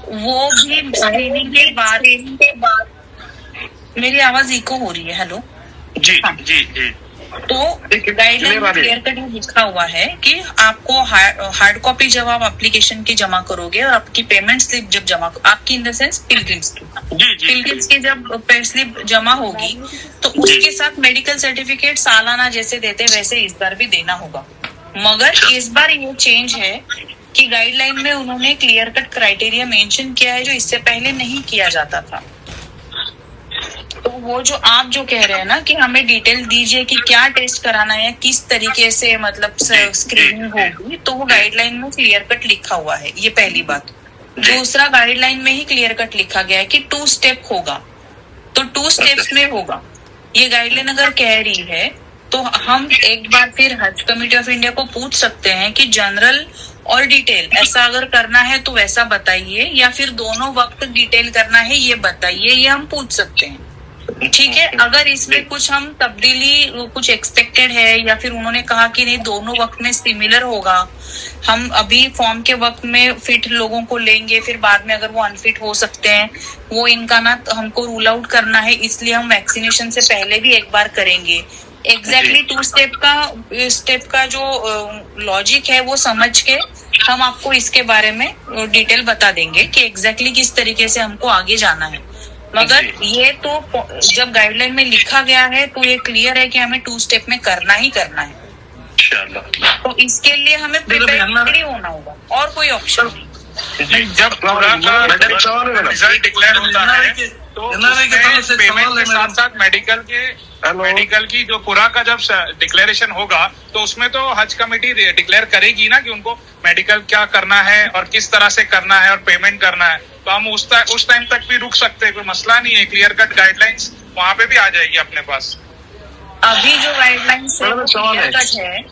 वो भी स्क्रीनिंग के बाद। मेरी आवाज इको हो रही है। हेलो जी। तो गाइडलाइन में क्लियर कट लिखा हुआ है कि आपको हार्ड कॉपी जब आप एप्लीकेशन की जमा करोगे और आपकी पेमेंट स्लिप जब जमा, आपकी इन द सेंस पिलग्रिम्स की जब पे स्लिप जमा होगी तो उसके साथ मेडिकल सर्टिफिकेट सालाना जैसे देते वैसे इस बार भी देना होगा। मगर इस बार ये चेंज है कि गाइडलाइन में उन्होंने क्लियर कट क्राइटेरिया मेंशन किया है जो इससे पहले नहीं किया जाता था। तो वो जो आप जो कह रहे हैं ना कि हमें डिटेल दीजिए कि क्या टेस्ट कराना है, किस तरीके से मतलब स्क्रीनिंग होगी, तो वो गाइडलाइन में क्लियर कट लिखा हुआ है। ये पहली बात। दूसरा, गाइडलाइन में ही क्लियर कट लिखा गया है कि 2 स्टेप होगा, तो 2 स्टेप्स में होगा। ये गाइडलाइन अगर कह रही है तो हम एक बार फिर हज कमेटी ऑफ इंडिया को पूछ सकते हैं कि जनरल और डिटेल ऐसा अगर करना है तो वैसा बताइए, या फिर दोनों वक्त डिटेल करना है ये बताइए, ये हम पूछ सकते हैं। ठीक है, अगर इसमें कुछ हम तब्दीली कुछ एक्सपेक्टेड है या फिर उन्होंने कहा कि नहीं दोनों वक्त में सिमिलर होगा, हम अभी फॉर्म के वक्त में फिट लोगों को लेंगे, फिर बाद में अगर वो अनफिट हो सकते हैं, वो इनका ना हमको रूल आउट करना है, इसलिए हम वैक्सीनेशन से पहले भी एक बार करेंगे। एग्जैक्टली 2 स्टेप का जो लॉजिक है वो समझ के हम आपको इसके बारे में डिटेल बता देंगे कि एग्जैक्टली किस तरीके से हमको आगे जाना है। मगर ये तो जब गाइडलाइन में लिखा गया है तो ये क्लियर है कि हमें 2 स्टेप में करना ही करना है। तो इसके लिए हमें प्रिपेयर होना होगा और कोई ऑप्शन नहीं। जब पूरा का रिजल्ट डिक्लेयर होता है तो पेमेंट के साथ साथ मेडिकल की जो पूरा का जब डिक्लेरेशन होगा तो उसमें तो हज कमेटी डिक्लेयर करेगी ना कि उनको मेडिकल क्या करना है और किस तरह से करना है और पेमेंट करना है। तो हम उस टाइम तक भी रुक सकते हैं, कोई मसला नहीं है। क्लियर कट गाइडलाइंस वहाँ पे भी आ जाएगी अपने पास। अभी जो गाइडलाइंस है वो क्लियर कट है।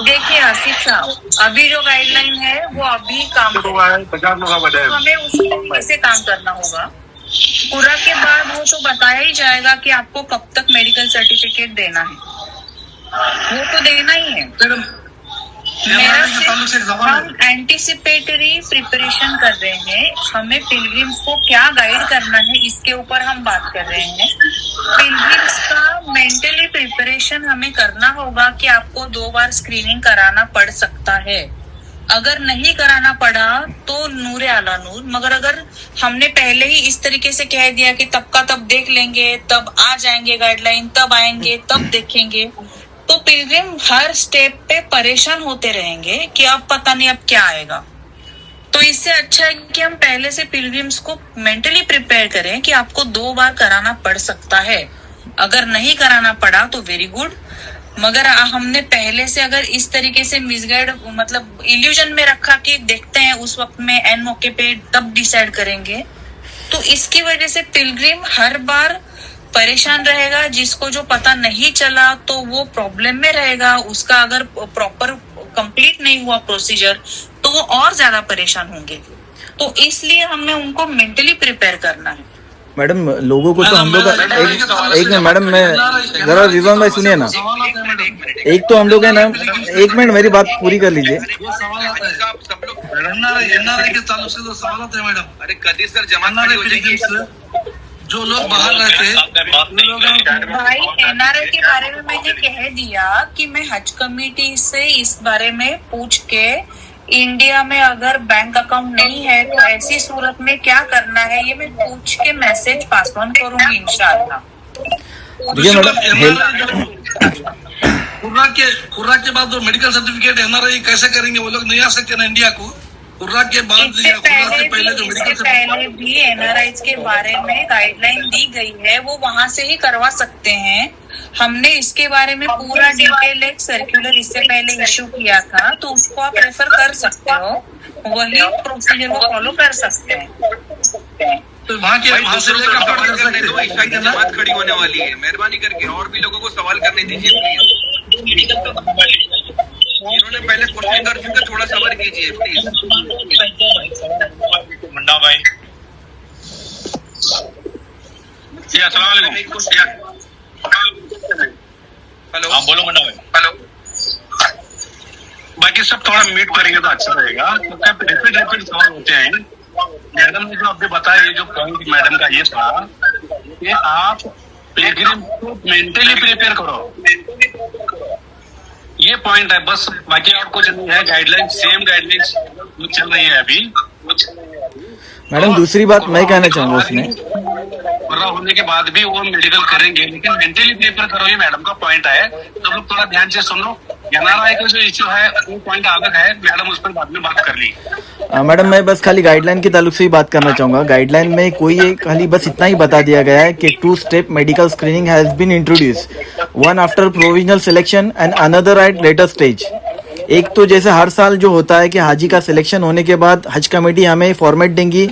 देखिए आसिफ साहब, अभी जो गाइडलाइन है वो अभी काम तो हमें उसी तरीके से काम करना होगा। पूरा के बाद वो तो बताया ही जाएगा कि आपको कब तक मेडिकल सर्टिफिकेट देना है, वो तो देना ही है। मेरा सिर्फ हम एंटिसिपेटरी प्रिपरेशन कर रहे हैं, हमें पिलग्रिम्स को क्या गाइड करना है इसके ऊपर हम बात कर रहे हैं। पिलग्रिम्स का मेंटली प्रिपरेशन हमें करना होगा कि आपको 2 बार स्क्रीनिंग कराना पड़ सकता है। अगर नहीं कराना पड़ा तो नूरे आला नूर, मगर अगर हमने पहले ही इस तरीके से कह दिया कि तब का तब देख लेंगे, तब आ जाएंगे गाइडलाइन, तब आएंगे, तब देखेंगे, तो पिलग्रिम हर स्टेप पे परेशान होते रहेंगे कि अब पता नहीं अब क्या आएगा। तो इससे अच्छा है कि हम पहले से पिलग्रिम्स को मेंटली प्रिपेयर करें कि आपको 2 बार कराना पड़ सकता है। अगर नहीं कराना पड़ा तो वेरी गुड, मगर हमने पहले से अगर इस तरीके से मिसगाइड मतलब इल्यूजन में रखा कि देखते हैं उस वक्त में एन मौके पे तब डिसाइड करेंगे, तो इसकी वजह से पिलग्रिम हर बार परेशान रहेगा। जिसको जो पता नहीं चला तो वो प्रॉब्लम में रहेगा, उसका अगर प्रॉपर कंप्लीट नहीं हुआ प्रोसीजर तो वो और ज्यादा परेशान होंगे। तो इसलिए हमें उनको मेंटली प्रिपेयर करना है। मैडम लोगों को तो हम लोग एक मिनट मैडम, मैं जरा रिजवान भाई सुनिए ना, एक तो हम लोग है ना, 1 मिनट मेरी बात पूरी कर लीजिए। एनआरआई के ताल्लुक से तो सवाल आते हैं मैडम। अरे कदी सर जमा जो लोग बाहर रहते हैं भाई, एनआरआई के बारे में मैंने कह दिया कि मैं हज कमेटी से इस बारे में पूछ के, इंडिया में अगर बैंक अकाउंट नहीं है तो ऐसी सूरत में क्या करना है ये मैं पूछ के मैसेज पास ऑन करूंगी इंशाअल्लाह। खुर्रा के बाद जो मेडिकल सर्टिफिकेट एनआरआई कैसे करेंगे, वो लोग नहीं आ सकते ना इंडिया को। खुर्रा के बाद इससे पहले भी एनआरआई के बारे में गाइडलाइन दी गई है, वो वहाँ से ही करवा सकते हैं। हमने इसके बारे में पूरा डिटेल एक सर्कुलर इससे पहले इशू किया था, तो उसको आप रेफर कर सकते हो, वही प्रोसीजर को फॉलो कर सकते हैं। तो वहाँ के बात खड़ी होने वाली है, मेहरबानी करके और भी लोगों को सवाल करने दीजिए प्लीज। इन्होंने पहले क्वेश्चन कर चुके, थोड़ा सवाल कीजिए प्लीज। मुन्ना भाई जी, अस्सलाम वालेकुम। हेलो, हाँ बोलो मुन्ना भाई। हेलो, बाकी सब थोड़ा मीट करेंगे तो अच्छा रहेगा। तो रैपिड सवाल होते हैं। मैडम ने जो आपने बताया, ये जो पॉइंट मैडम का ये था कि आप पिलग्रिम को मेंटली प्रिपेयर करो, ये पॉइंट है बस, बाकी और कुछ नहीं है। गाइडलाइन सेम गाइडलाइंस चल रही है अभी। मैडम दूसरी बात मैं कहना चाहूंगा उसमें, कोरोना होने के बाद भी वो मेडिकल करेंगे, लेकिन मेंटली प्रिपेयर करो, ये मैडम का पॉइंट है। तो लोग थोड़ा ध्यान से सुनो। एनआरआई का जो इश्यू है वो पॉइंट अलग है, मैडम उस पर बाद में बात कर ली। मैडम मैं बस खाली गाइडलाइन के ताल्लुक से ही बात करना चाहूंगा। गाइडलाइन में कोई एक खाली बस इतना ही बता दिया गया है कि 2 step medical screening has been introduce, one after provisional selection and another at later stage. एक तो जैसे हर साल जो होता है कि हाजी का सिलेक्शन होने के बाद हज कमेटी हमें फॉर्मेट देंगी,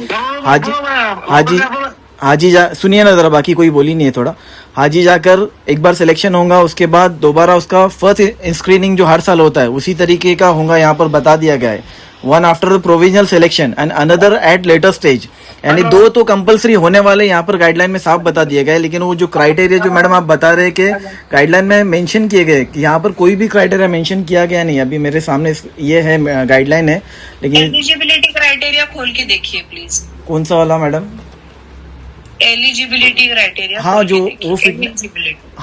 हाजी सुनिए ना जरा, बाकी कोई बोली नहीं है थोड़ा। हाजी जाकर एक बार सिलेक्शन होगा, उसके बाद दोबारा उसका फर्स्ट स्क्रीनिंग जो हर साल होता है उसी तरीके का होगा, यहाँ पर बता दिया गया है। One after provisional selection and another at later stage, यानी 2 तो कंपलसरी होने वाले यहाँ पर गाइडलाइन में साफ बता दिया गया है। लेकिन वो जो क्राइटेरिया जो मैडम आप बता रहे कि गाइडलाइन में मेंशन किए गए, कि यहाँ पर कोई भी क्राइटेरिया मेंशन किया गया नहीं। अभी मेरे सामने ये है गाइडलाइन है, लेकिन एलिजिबिलिटी क्राइटेरिया खोल के देखिए प्लीज। कौन सा वाला मैडम? Eligibility criteria. हाँ जो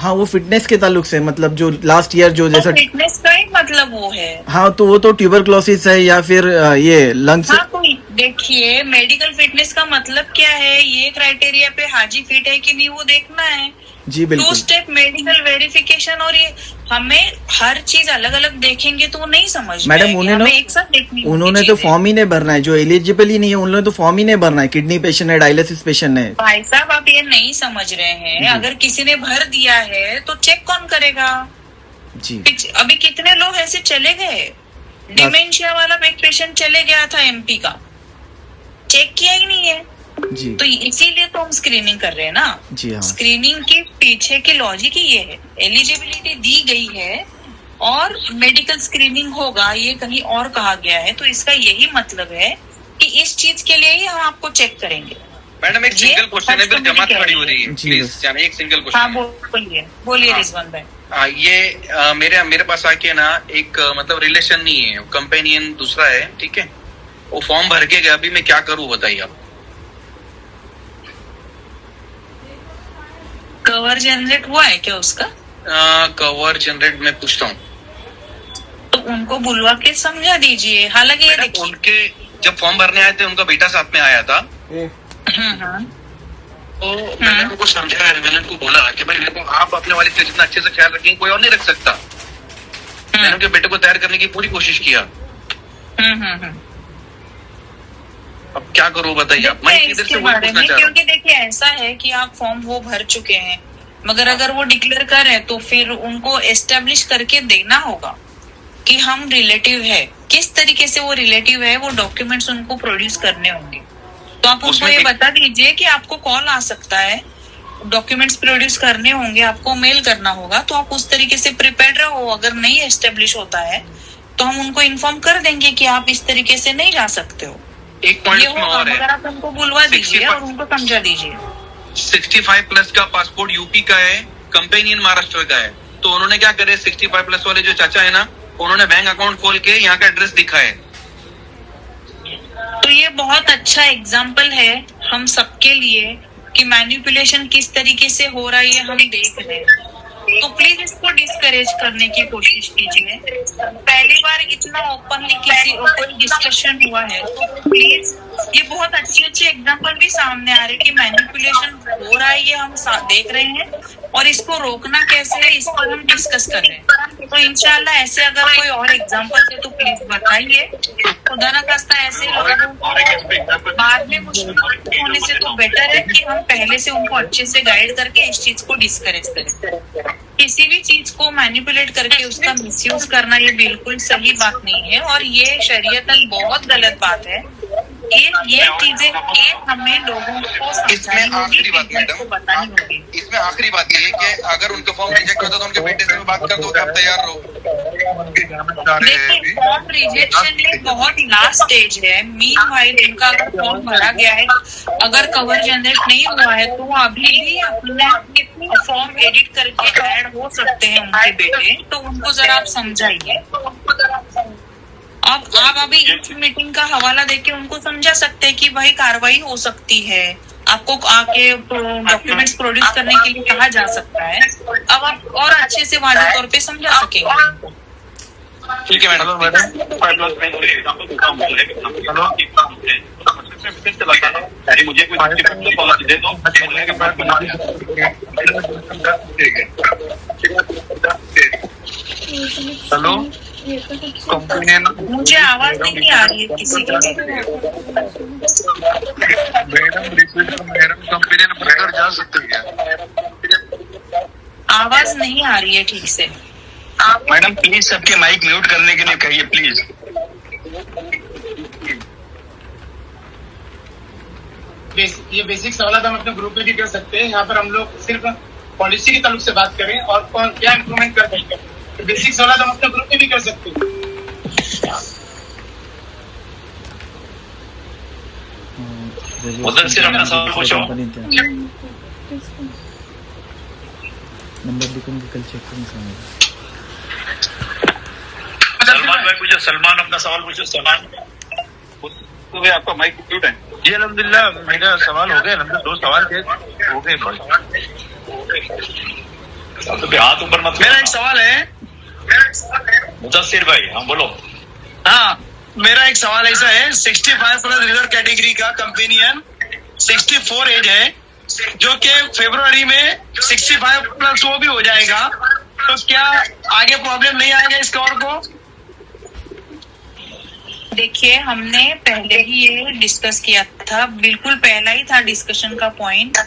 वो फिटनेस के ताल्लुक से, मतलब जो लास्ट ईयर जो जैसा फिटनेस का ही मतलब वो है। हाँ तो वो तो ट्यूबरक्लोसिस है या फिर ये लंग्स। हाँ तो देखिए मेडिकल फिटनेस का मतलब क्या है, ये क्राइटेरिया पे हाजी फिट है कि नहीं वो देखना है। जी बिल्कुल। 2 स्टेप मेडिकल वेरिफिकेशन, और ये हमें हर चीज अलग अलग देखेंगे तो नहीं समझ मैडम उन्होंने एक साथ देखनी, उन्होंने तो फॉर्म ही नहीं भरना है, जो एलिजिबल ही नहीं है उन्होंने तो फॉर्म ही नहीं भरना है। किडनी पेशेंट है, डायलिसिस पेशेंट है। भाई साहब आप ये नहीं समझ रहे हैं, अगर किसी ने भर दिया है तो चेक कौन करेगा जी? अभी कितने लोग ऐसे चले गए, डिमेंशिया वाला एक पेशेंट चले गया था एमपी का, चेक किया ही नहीं है जी। तो इसीलिए तो हम स्क्रीनिंग कर रहे हैं ना। जी हाँ। स्क्रीनिंग के पीछे की लॉजिक ही ये है, एलिजिबिलिटी दी गई है और मेडिकल स्क्रीनिंग होगा ये कहीं और कहा गया है, तो इसका यही मतलब है कि इस चीज के लिए ही हम आपको चेक करेंगे। मैडम एक सिंगल क्वेश्चन है, फिर जमात खड़ी हो रही है, प्लीज जाने एक सिंगल क्वेश्चन। हाँ बोलिए रिजवान भाई। हाँ ये मेरे पास आके ना एक मतलब रिलेशन नहीं है, कंपेनियन दूसरा है, ठीक है, वो फॉर्म भर के गया, अभी मैं क्या करूँ बताइए आप। कवर जनरेट हुआ है क्या उसका? कवर जनरेट मैं पूछता हूँ, तो उनको बुलवा के समझा दीजिए। हालांकि ये देखिए उनके जब फॉर्म भरने आए थे उनका बेटा साथ में आया था, तो मैंने उनको समझाया, मैंने उनको बोला कि भाई देखो आप अपने वाले से जितना अच्छे से ख्याल रखेंगे कोई और नहीं रख सकता। मैंने उनके बेटे को तैयार करने की पूरी कोशिश किया। अब क्या करूं बताइए आप। मैं इधर से वही पूछना चाह रहा हूं, क्योंकि देखिए ऐसा है कि आप फॉर्म वो भर चुके हैं, मगर अगर वो डिक्लेयर कर रहे हैं तो फिर उनको एस्टेब्लिश करके देना होगा कि हम रिलेटिव है। किस तरीके से वो रिलेटिव है वो डॉक्यूमेंट्स उनको प्रोड्यूस करने होंगे। तो आप उनको ये बता दीजिए कि आपको कॉल आ सकता है, डॉक्यूमेंट्स प्रोड्यूस करने होंगे, आपको मेल करना होगा, तो आप उस तरीके से प्रिपेयर्ड रहो। अगर नहीं एस्टेब्लिश होता है तो हम उनको इन्फॉर्म कर देंगे कि आप इस तरीके से नहीं जा सकते हो। एक पॉइंट में और है, अगर आप उनको बुलवा दीजिए और उनको समझा दीजिए। 65 प्लस का पासपोर्ट यूपी का है, कंपेनियन महाराष्ट्र का है, तो उन्होंने क्या करे, 65 प्लस वाले जो चाचा है ना, उन्होंने बैंक अकाउंट खोल के यहाँ का एड्रेस दिखा है। तो ये बहुत अच्छा एग्जाम्पल है हम सबके लिए कि मैनिपुलेशन किस तरीके से हो रहा है ये हम देख रहे हैं। तो प्लीज इसको डिस्करेज करने की कोशिश कीजिए। पहली बार इतना ओपनली किसी कोई डिस्कशन हुआ है, तो प्लीज ये बहुत अच्छे एग्जांपल भी सामने आ रहे हैं कि मैनिपुलेशन हो रहा है, ये हम देख रहे हैं और इसको रोकना कैसे है इस पर हम डिस्कस कर रहे हैं। तो इंशाल्लाह ऐसे अगर कोई और एग्जांपल है तो प्लीज बताइए। खुदा ना खास्ता ऐसे लोगों को बाद में मुश्किल होने से तो बेटर है कि हम पहले से उनको अच्छे से गाइड करके इस चीज को डिस्करेज करें। किसी भी चीज को मैनिपुलेट करके उसका मिसयूज करना ये बिल्कुल सही बात नहीं है और ये शरीयतन बहुत गलत बात है। ये चीजें हमें लोगों को समझानी होगी, को बतानी होगी। इसमें आखिरी बात ये है कि अगर उनका फॉर्म रिजेक्ट होता तो उनके बेटे से बात कर दो कि आप तैयार रहो। देखिए फॉर्म रिजेक्शन ये बहुत लास्ट स्टेज है। मीनवाइल उनका अगर फॉर्म भरा गया है, अगर कवर जनरेट नहीं हुआ है तो वो अभी भी अपने फॉर्म एडिट करके ऐड हो सकते हैं उनके बेटे। तो उनको जरा आप समझाइए। अब आप अभी इस मीटिंग का हवाला देके उनको समझा सकते हैं कि भाई कार्रवाई हो सकती है, आपको आके डॉक्यूमेंट्स प्रोड्यूस करने के लिए कहा जा सकता है। अब आप और अच्छे से वाज़ेह तौर पे समझा सकेंगे। ठीक है मैडम। मुझे दे दो। हेलो कंप्लेन मुझे आवाज नहीं आ रही है किसी की। मैडम कंप्लेन बनकर जा सकते हैं क्या? आवाज नहीं आ रही है ठीक से। मैडम प्लीज सबके माइक म्यूट करने के लिए कहिए प्लीज। ये बेसिक सवाल हम अपने ग्रुप में भी कर सकते हैं। यहाँ पर हम लोग सिर्फ पॉलिसी के ताल्लुक से बात करें और क्या इम्प्रूवमेंट कर सकते हैं, तो बेसिक सवाल हम अपने ग्रुप में भी कर सकते हैं। उधर से अपना सवाल पूछो। नंबर लिखूं कि कल चेक करेंगे। सलमान भाई पूछो, सलमान अपना सवाल पूछो। सलमान तो भाई आपका माइक म्यूट है। जी अल्हम्दुलिल्लाह मेरा सवाल हो गया। नंबर 2 सवाल थे हो गए। तो भी हाथ ऊपर मत। मेरा एक सवाल है मुदस्सिर भाई, हाँ बोलो। हाँ मेरा एक सवाल ऐसा है, 65+ रिजर्व कैटेगरी का कंपेनियन 64 एज है, जो कि फरवरी में 65+ वो भी हो जाएगा, तो क्या आगे प्रॉब्लम नहीं आएगा इस कवर को? देखिए हमने पहले ही ये डिस्कस किया था, बिल्कुल पहला ही था डिस्कशन का पॉइंट।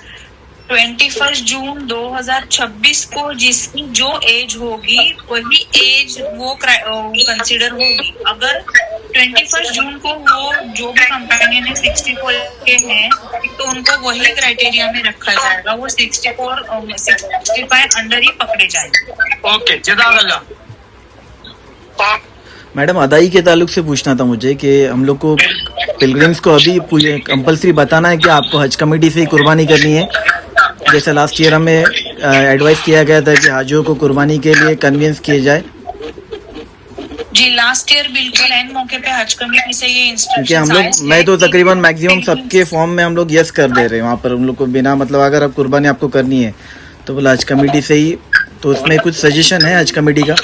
21 जून 2026 को जिसकी जो एज होगी वही एज वो कंसिडर होगी। अगर 21 जून को वो जो भी कंपनी ने 64 के हैं तो उनको वही क्राइटेरिया में रखा जाएगा, वो 65 अंडर ही पकड़े जाएंगे। ओके जज़ाकल्लाह। मैडम अदाई के ताल्लुक से पूछना था मुझे कि हम लोग को पिलग्रिम्स को अभी कंपलसरी बताना है कि आपको हज कमेटी से ही कुर्बानी करनी है। जैसे लास्ट ईयर हमें एडवाइस किया गया था कि हाजियों को कुर्बानी के लिए कन्विंस किए जाए। जी लास्ट ईयर बिल्कुल एंड मौके पे हज कमेटी से ये क्योंकि हम लोग मैं तो तकरीबन मैक्सिमम सबके फॉर्म में हम लोग यस कर दे रहे हैं। वहाँ पर हम लोग को बिना मतलब अगर आप कुर्बानी आपको करनी है तो बोला हज कमेटी से ही। तो उसमें कुछ सजेशन है हज कमेटी का?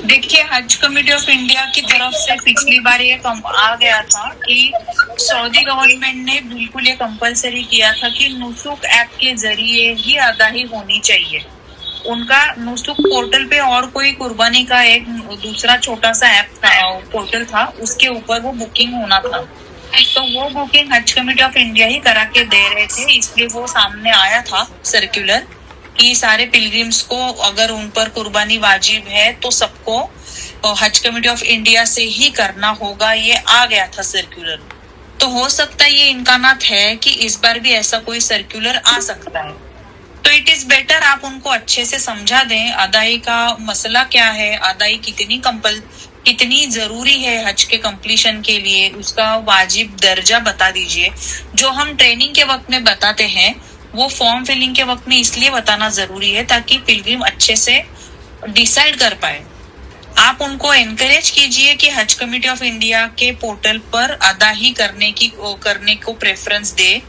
देखिए हज कमेटी ऑफ इंडिया की तरफ से पिछली बार ये आ गया था कि सऊदी गवर्नमेंट ने बिल्कुल ये कंपलसरी किया था कि नुसुक ऐप के जरिए ही अदाही होनी चाहिए। उनका नुसुक पोर्टल पे और कोई कुर्बानी का एक दूसरा छोटा सा ऐप पोर्टल था, उसके ऊपर वो बुकिंग होना था, तो वो बुकिंग हज कमेटी ऑफ इंडिया ही करा के दे रहे थे। इसलिए वो सामने आया था सर्कुलर कि सारे पिलग्रिम्स को अगर उन पर कुर्बानी वाजिब है तो सबको हज कमेटी ऑफ इंडिया से ही करना होगा, ये आ गया था सर्कुलर। तो हो सकता है ये इम्कानात है कि इस बार भी ऐसा कोई सर्कुलर आ सकता है। तो इट इज बेटर आप उनको अच्छे से समझा दें अदाई का मसला क्या है, अदाई कितनी जरूरी है हज के कंप्लीशन के लिए, उसका वाजिब दर्जा बता दीजिए। जो हम ट्रेनिंग के वक्त में बताते हैं वो फॉर्म फिलिंग के वक्त में इसलिए बताना जरूरी है ताकि पिलग्रिम अच्छे से डिसाइड कर पाए। आप उनको एनकरेज कीजिए कि हज कमेटी ऑफ इंडिया के पोर्टल पर अदाही करने को प्रेफरेंस दे,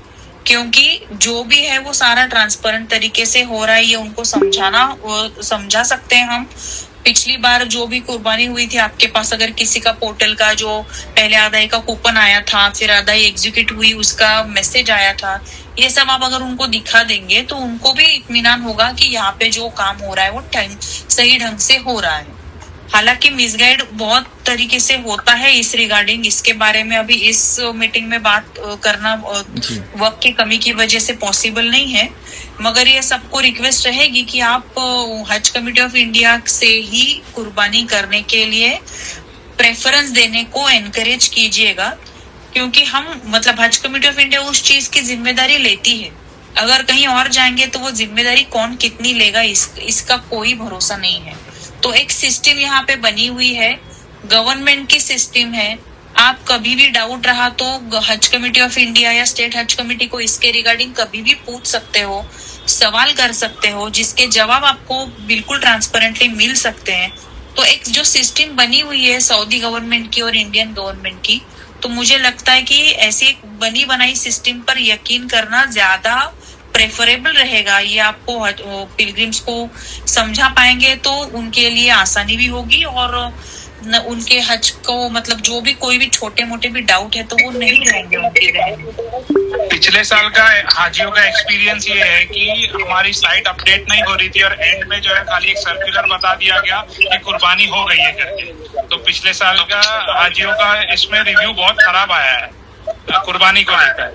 क्योंकि जो भी है वो सारा ट्रांसपेरेंट तरीके से हो रहा है। ये उनको समझा सकते हैं हम। पिछली बार जो भी कुर्बानी हुई थी आपके पास, अगर किसी का पोर्टल का जो पहले अदाई का कूपन आया था, फिर अदाई एग्जीक्यूट हुई उसका मैसेज आया था, ये सब आप अगर उनको दिखा देंगे तो उनको भी इत्मीनान होगा कि यहाँ पे जो काम हो रहा है वो सही ढंग से हो रहा है। हालांकि मिसगाइड बहुत तरीके से होता है इस रिगार्डिंग, इसके बारे में अभी इस मीटिंग में बात करना वक्त की कमी की वजह से पॉसिबल नहीं है, मगर ये सबको रिक्वेस्ट रहेगी कि आप हज कमेटी ऑफ इंडिया से ही कुर्बानी करने के लिए प्रेफरेंस देने को एनकरेज कीजिएगा, क्योंकि हम मतलब हज कमेटी ऑफ इंडिया उस चीज की जिम्मेदारी लेती है। अगर कहीं और जाएंगे तो वो जिम्मेदारी कौन कितनी लेगा इसका कोई भरोसा नहीं है। तो एक सिस्टम यहाँ पे बनी हुई है, गवर्नमेंट की सिस्टम है। आप कभी भी डाउट रहा तो हज कमेटी ऑफ इंडिया या स्टेट हज कमेटी को इसके रिगार्डिंग कभी भी पूछ सकते हो, सवाल कर सकते हो, जिसके जवाब आपको बिल्कुल ट्रांसपेरेंटली मिल सकते हैं। तो एक जो सिस्टम बनी हुई है सऊदी गवर्नमेंट की और इंडियन गवर्नमेंट की, तो मुझे लगता है कि ऐसी एक बनी बनाई सिस्टम पर यकीन करना ज्यादा प्रेफरेबल रहेगा। ये आपको पिलग्रिम्स को समझा पाएंगे तो उनके लिए आसानी भी होगी और उनके हज को मतलब जो भी कोई भी छोटे मोटे भी डाउट है तो वो नहीं रहेंगे उनके। पिछले साल का हाजियों का एक्सपीरियंस ये है कि हमारी साइट अपडेट नहीं हो रही थी और एंड में जो है खाली एक सर्कुलर बता दिया गया कि कुर्बानी हो गई है करके। तो पिछले साल का हाजियों का इसमें रिव्यू बहुत खराब आया है कुर्बानी को लेकर।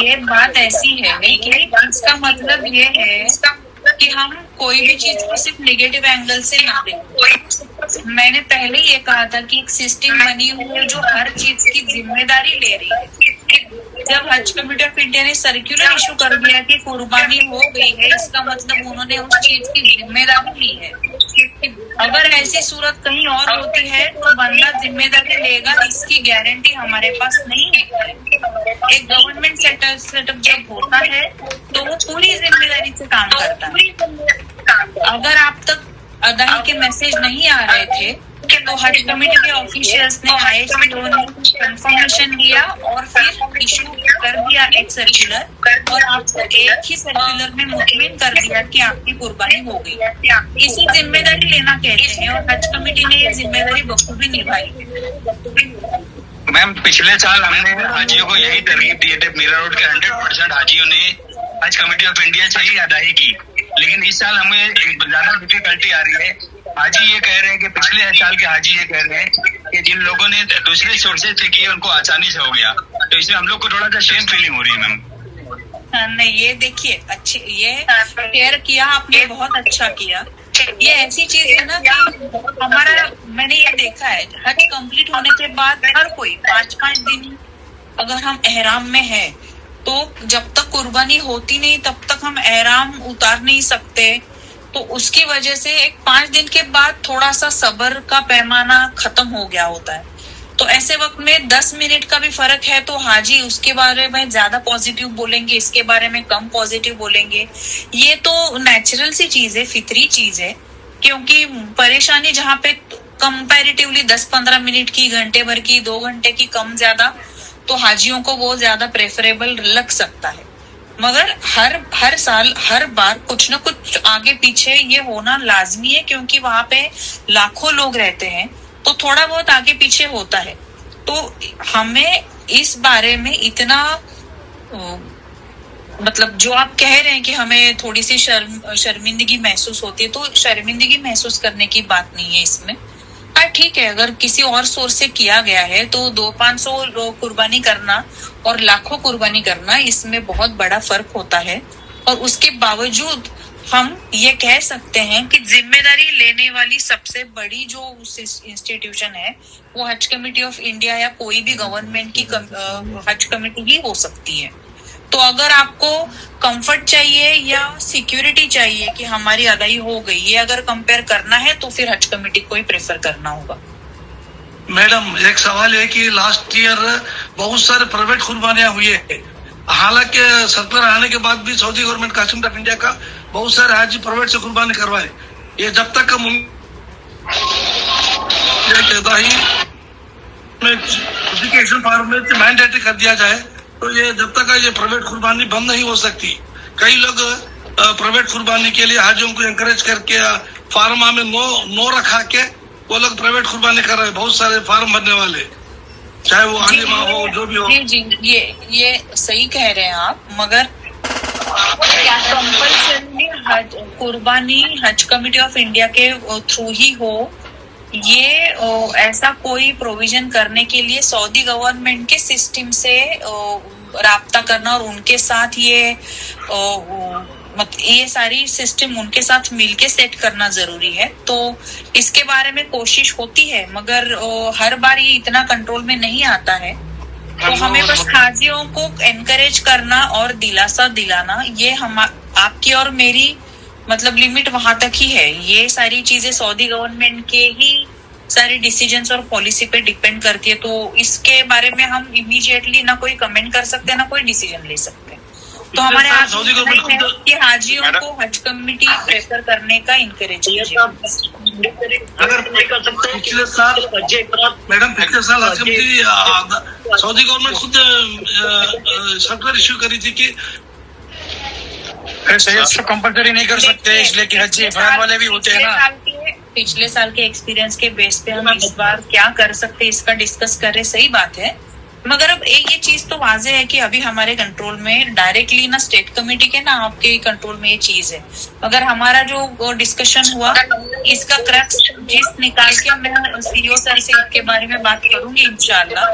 ये बात ऐसी है कि इसका मतलब ये है कि हम कोई भी चीज को सिर्फ नेगेटिव एंगल से ना देखें। मैंने पहले ये कहा था कि एक सिस्टम बनी हुई है जो हर चीज की जिम्मेदारी ले रही है। जब हज कमेटी ऑफ इंडिया ने सर्कुलर इशू कर दिया कि कुर्बानी हो गई है, इसका मतलब उन्होंने उस चीज की जिम्मेदारी ली है। अगर ऐसी सूरत कहीं और होती है तो बंदा जिम्मेदारी लेगा, इसकी गारंटी हमारे पास नहीं है। एक गवर्नमेंट सेटअप जब होता है तो वो पूरी जिम्मेदारी से काम करता है। अगर आप तक अदाई के मैसेज नहीं आ रहे थे तो हज कमेटी के ऑफिशियल्स ने IHP ने कंफर्मेशन दिया और फिर इशू कर दिया एक सर्कुलर और आपको एक ही सर्कुलर में मुतमिन कर दिया कि आपकी कुर्बानी हो गई। इसी जिम्मेदारी लेना कहते हैं और हज कमेटी ने ये जिम्मेदारी बखूबी निभाई। मैम पिछले साल हमने हाजियों को यही तरगीब दिए थे, मीरा रोड के 100% हाजियों ने हज कमेटी ऑफ इंडिया से ही अदाई की, लेकिन इस साल हमें एक ज्यादा डिफिकल्टी आ रही है। हाजी ये कह रहे हैं कि पिछले साल के हाजी ये कह रहे हैं कि जिन लोगों ने दूसरे सोर्सेज से किए उनको आसानी से हो गया, तो इसमें हम लोग को थोड़ा सा शेम फीलिंग हो रही है मैम। नहीं, ये देखिए अच्छी ये शेयर किया आपने, बहुत अच्छा किया। ये ऐसी चीज है ना कि हमारा मैंने ये देखा है हज कंप्लीट होने के बाद हर कोई 5-5 दिन अगर हम एहराम में है तो जब तक कुर्बानी होती नहीं तब तक हम एहराम उतार नहीं सकते। तो उसकी वजह से एक 5 दिन के बाद थोड़ा सा सब्र का पैमाना खत्म हो गया होता है। तो ऐसे वक्त में 10 मिनट का भी फर्क है तो हाजी उसके बारे में ज्यादा पॉजिटिव बोलेंगे, इसके बारे में कम पॉजिटिव बोलेंगे। ये तो नेचुरल सी चीज है, फितरी चीज है, क्योंकि परेशानी जहाँ पे कंपैरेटिवली 10-15 मिनट की, घंटे भर की, 2 घंटे की कम ज्यादा, तो हाजियों को वो ज्यादा प्रेफरेबल लग सकता है। मगर हर साल हर बार कुछ न कुछ आगे पीछे ये होना लाजमी है, क्योंकि वहां पे लाखों लोग रहते हैं तो थोड़ा बहुत आगे पीछे होता है। तो हमें इस बारे में इतना मतलब जो आप कह रहे हैं कि हमें थोड़ी सी शर्मिंदगी महसूस होती है, तो शर्मिंदगी महसूस करने की बात नहीं है इसमें। हाँ ठीक है, अगर किसी और सोर्स से किया गया है तो 200-500 लोग कुर्बानी करना और लाखों कुर्बानी करना, इसमें बहुत बड़ा फर्क होता है। और उसके बावजूद हम ये कह सकते हैं कि जिम्मेदारी लेने वाली सबसे बड़ी जो इंस्टीट्यूशन है वो हज कमेटी ऑफ इंडिया या कोई भी गवर्नमेंट की हज कमेटी ही हो सकती है। तो अगर आपको कंफर्ट चाहिए या सिक्योरिटी चाहिए कि हमारी अदाई हो गई, ये अगर कंपेयर करना है तो फिर हज कमेटी को ही प्रेफर करना होगा। मैडम एक सवाल है कि लास्ट ईयर बहुत सारे प्राइवेट कुर्बानियां हुई है, हालांकि सर्कुलर आने के बाद भी सऊदी गवर्नमेंट कासिम ऑफ इंडिया का बहुत सारे हाजी प्राइवेट से कुर्बानी करवाए। ये जब तक एप्लीकेशन फॉर्म में मैंडेटरी कर दिया जाए तो ये जब तक ये प्राइवेट कुर्बानी बंद नहीं हो सकती। कई लोग प्राइवेट कुर्बानी के लिए हाजियों को एनकरेज करके फार्मा में नो रखा के वो लोग प्राइवेट कुर्बानी कर रहे हैं, बहुत सारे फार्म भरने वाले, चाहे वो आलिमा हो जो भी हो। जी ये सही कह रहे हैं आप, मगर क्या कंपल्सरी कुर्बानी हज कमेटी ऑफ इंडिया के थ्रू ही हो, ये ऐसा कोई प्रोविजन करने के लिए सऊदी गवर्नमेंट के सिस्टम से राब्ता करना और उनके साथ ये सारी सिस्टम उनके साथ मिलके सेट करना जरूरी है। तो इसके बारे में कोशिश होती है, मगर हर बार ये इतना कंट्रोल में नहीं आता है। तो हमें बस हाजियों को एनकरेज करना और दिलासा दिलाना, ये हम आपकी और मेरी मतलब लिमिट वहां तक ही है। ये सारी चीजें सऊदी गवर्नमेंट के ही सारे डिसीजंस और पॉलिसी पे डिपेंड करती है। तो इसके बारे में हम इमीडिएटली ना कोई कमेंट कर सकते हैं ना कोई डिसीजन ले सकते हैं। तो हमारे हाथ कि हाजियों को हज कमेटी प्रेफर करने का इनकरेज कीजिए। अगर नहीं कर सकते पिछले साल मैडम पिछले साल हज कमेटी सऊदी गवर्नमेंट खुद सर्कुलर इश्यू करी थी कि सही कंपलसरी नहीं कर सकते, इसलिए कि हज इफराद वाले भी होते हैं ना। पिछले साल के एक्सपीरियंस के बेस पे हम इस बार क्या कर सकते हैं इसका डिस्कस कर रहे, सही बात है। मगर अब एक ये चीज तो वाजे है कि अभी हमारे कंट्रोल में डायरेक्टली ना स्टेट कमेटी के ना आपके कंट्रोल में ये चीज है। मगर हमारा जो डिस्कशन हुआ इसका क्रक्स जिस निकाल के मैं सीईओ सर से इसके बारे में बात करूंगी इंशाल्लाह।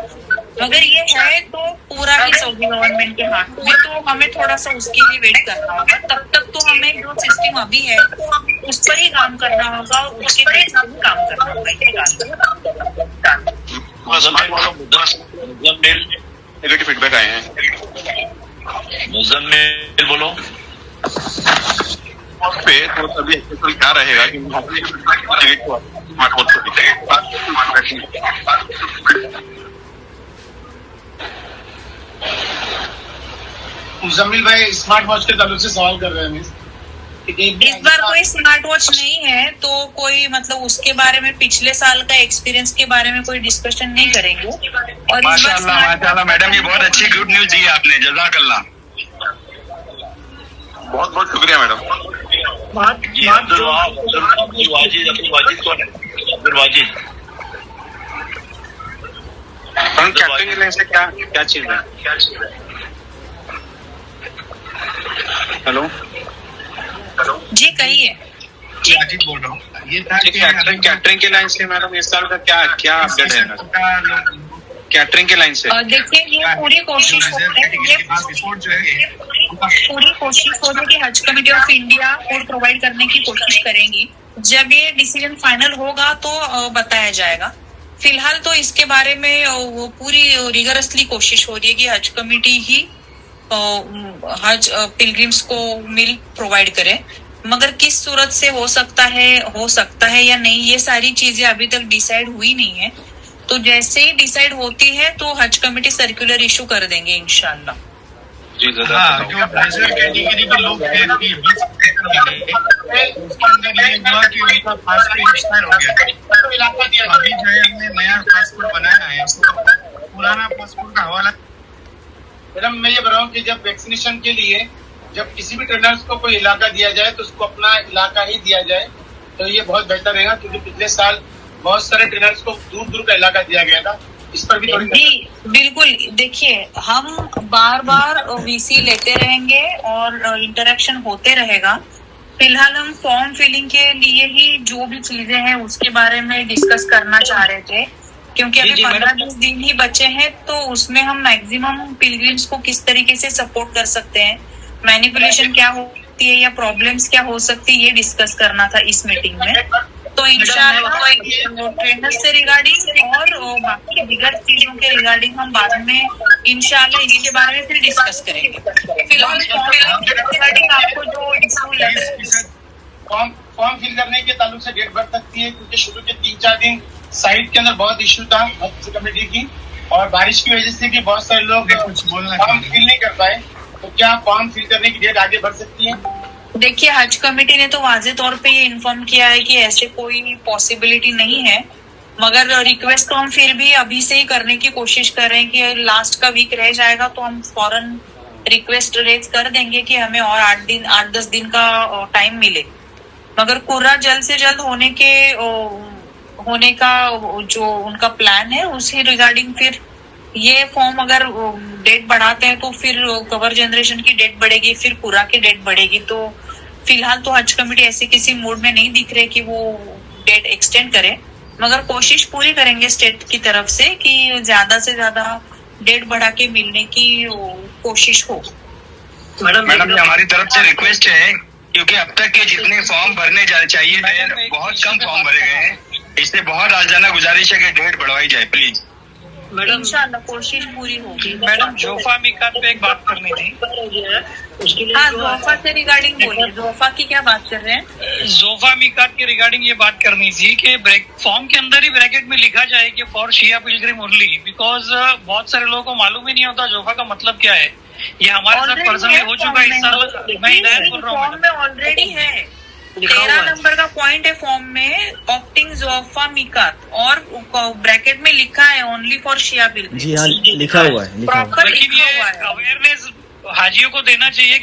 मगर ये है तो पूरा ही सऊदी गवर्नमेंट के हाथ में, तो हमें थोड़ा सा उसके लिए वेट करना होगा। तब तक तो हमें जो सिस्टम अभी है उस पर ही काम करना होगा और उसके बेस पर काम करना होगा। नेगेटिव फीडबैक आए हैं। मुजम्मिल बोलो। पे तो अभी क्या रहेगा कि मुजम्मिल भाई स्मार्ट वॉच के ताल्लुक से सवाल कर रहे हैं। इस बार कोई स्मार्ट वॉच नहीं है तो कोई मतलब उसके बारे में पिछले साल का एक्सपीरियंस के बारे में कोई डिस्कशन नहीं करेंगे। और माशाल्लाह मैडम, ये बहुत अच्छी गुड न्यूज दी आपने, जज़ाकल्लाह। बहुत बहुत शुक्रिया मैडम। अब्दुल वाजिद कौन है? अब्दुल वाजिद कैटरिंग लाइन से क्या चीज है? हेलो जी कहिए। अजीत बोल रहा हूँ। ये था कैटरिंग के लाइन से मैडम इस साल का क्या अपडेट है कैटरिंग के लाइन से? देखिए ये पूरी कोशिश हो रही है कि हज committee of India food provide करने की कोशिश करेंगी। जब ये डिसीजन फाइनल होगा तो बताया जाएगा। फिलहाल तो इसके बारे में वो पूरी रिगरसली कोशिश हो रही है कि हज कमेटी ही हज पिलग्रिम्स को मील प्रोवाइड करे। मगर किस सूरत से हो सकता है या नहीं, ये सारी चीजें अभी तक डिसाइड हुई नहीं है। तो जैसे ही डिसाइड होती है तो हज कमेटी सर्कुलर इशू कर देंगे इंशाल्लाह। जी जो कैटेगरी के लोग थे उसके अंदर ये हुआ कि उनका पासपोर्ट एक्सपायर हो गया। अभी जो है हमने नया पासपोर्ट बनाया है, तो पुराना पासपोर्ट का हवाला। मैडम मैं ये बता रहा हूँ कि जब वैक्सीनेशन के लिए जब किसी भी ट्रेनर्स को कोई इलाका दिया जाए तो उसको अपना इलाका ही दिया जाए, तो ये बहुत बेहतर रहेगा। क्योंकि पिछले साल बहुत सारे ट्रेनर्स को दूर दूर का इलाका दिया गया था, इस पर भी थोड़ी। जी बिल्कुल, देखिए हम बार बार वीसी लेते रहेंगे और इंटरेक्शन होते रहेगा। फिलहाल हम फॉर्म फिलिंग के लिए ही जो भी चीजें हैं उसके बारे में डिस्कस करना चाह रहे थे, क्योंकि अभी 15-20 दिन ही बचे हैं। तो उसमें हम मैक्सिमम पिलग्रिम्स को किस तरीके से सपोर्ट कर सकते हैं, मैनिपुलेशन क्या होती है या प्रॉब्लम्स क्या हो सकती है, ये डिस्कस करना था इस मीटिंग में। तो इंशाल्लाह ट्रेनर्स से रिगार्डिंग और बाकी दीगर चीजों के रिगार्डिंग हम बाद में इंशाल्लाह इसके बारे में फिर डिस्कस करेंगे। फिलहाल रिगार्डिंग आपको जो फॉर्म फिल करने के ताल्लुक से डेट बढ़ सकती है, क्योंकि शुरू के 3-4 दिन साइट के अंदर बहुत इश्यू था हज कमेटी की, और बारिश की वजह से भी बहुत सारे लोग फॉर्म फिल नहीं कर पाए। तो क्या फॉर्म फिल करने की डेट आगे बढ़ सकती है? देखिए हज कमेटी ने तो वाजे तौर पे ये इन्फॉर्म किया है कि ऐसे कोई पॉसिबिलिटी नहीं है। मगर रिक्वेस्ट तो हम फिर भी अभी से ही करने की कोशिश कर रहे हैं कि लास्ट का वीक रह जाएगा तो हम फौरन रिक्वेस्ट रेज कर देंगे कि हमें और 8-10 दिन का टाइम मिले। मगर पूरा जल्द से जल्द होने का जो उनका प्लान है उसी रिगार्डिंग फिर ये फॉर्म अगर डेट बढ़ाते हैं तो फिर कवर जनरेशन की डेट बढ़ेगी, फिर पूरा की डेट बढ़ेगी। तो फिलहाल तो हज कमेटी ऐसे किसी मूड में नहीं दिख रहे कि वो डेट एक्सटेंड करे, मगर कोशिश पूरी करेंगे स्टेट की तरफ से कि ज्यादा से ज्यादा डेट बढ़ा के मिलने की कोशिश हो। मैडम ये हमारी तरफ से रिक्वेस्ट है, क्योंकि अब तक के जितने फॉर्म भरने चाहिए थे बहुत कम फॉर्म भरे गए हैं, इसलिए बहुत राजाना गुजारिश है कि डेट बढ़वाई जाए प्लीज। मैडम इंशाल्लाह कोशिश पूरी होगी। मैडम जोफा मिकात पे एक बात करनी थी। हाँ जोफा से रिगार्डिंग बोलिए, जोफा की क्या बात कर रहे हैं? जोफा मिकात के रिगार्डिंग ये बात करनी थी कि फॉर्म के अंदर ही ब्रैकेट में लिखा जाए कि for Shia pilgrim only, because बहुत सारे लोगों को मालूम ही नहीं होता जोफा का मतलब क्या है। ये हमारे साथ पर्सनली हो चुका है इस साल। मैं हिदायत बोल रहा हूँ, फॉर्म में ऑलरेडी है, लिखा हुआ 13 है। नंबर का पॉइंट है फॉर्म में, ऑप्टिंग जोफामिकात, और ब्रैकेट में लिखा है ओनली फॉर शिया पिलग्रिम्स। जी हाँ, लिखा हुआ है, लिखा हुआ है। प्रॉपर लिखा हुआ है। अवेयरनेस हाजियों को देना चाहिए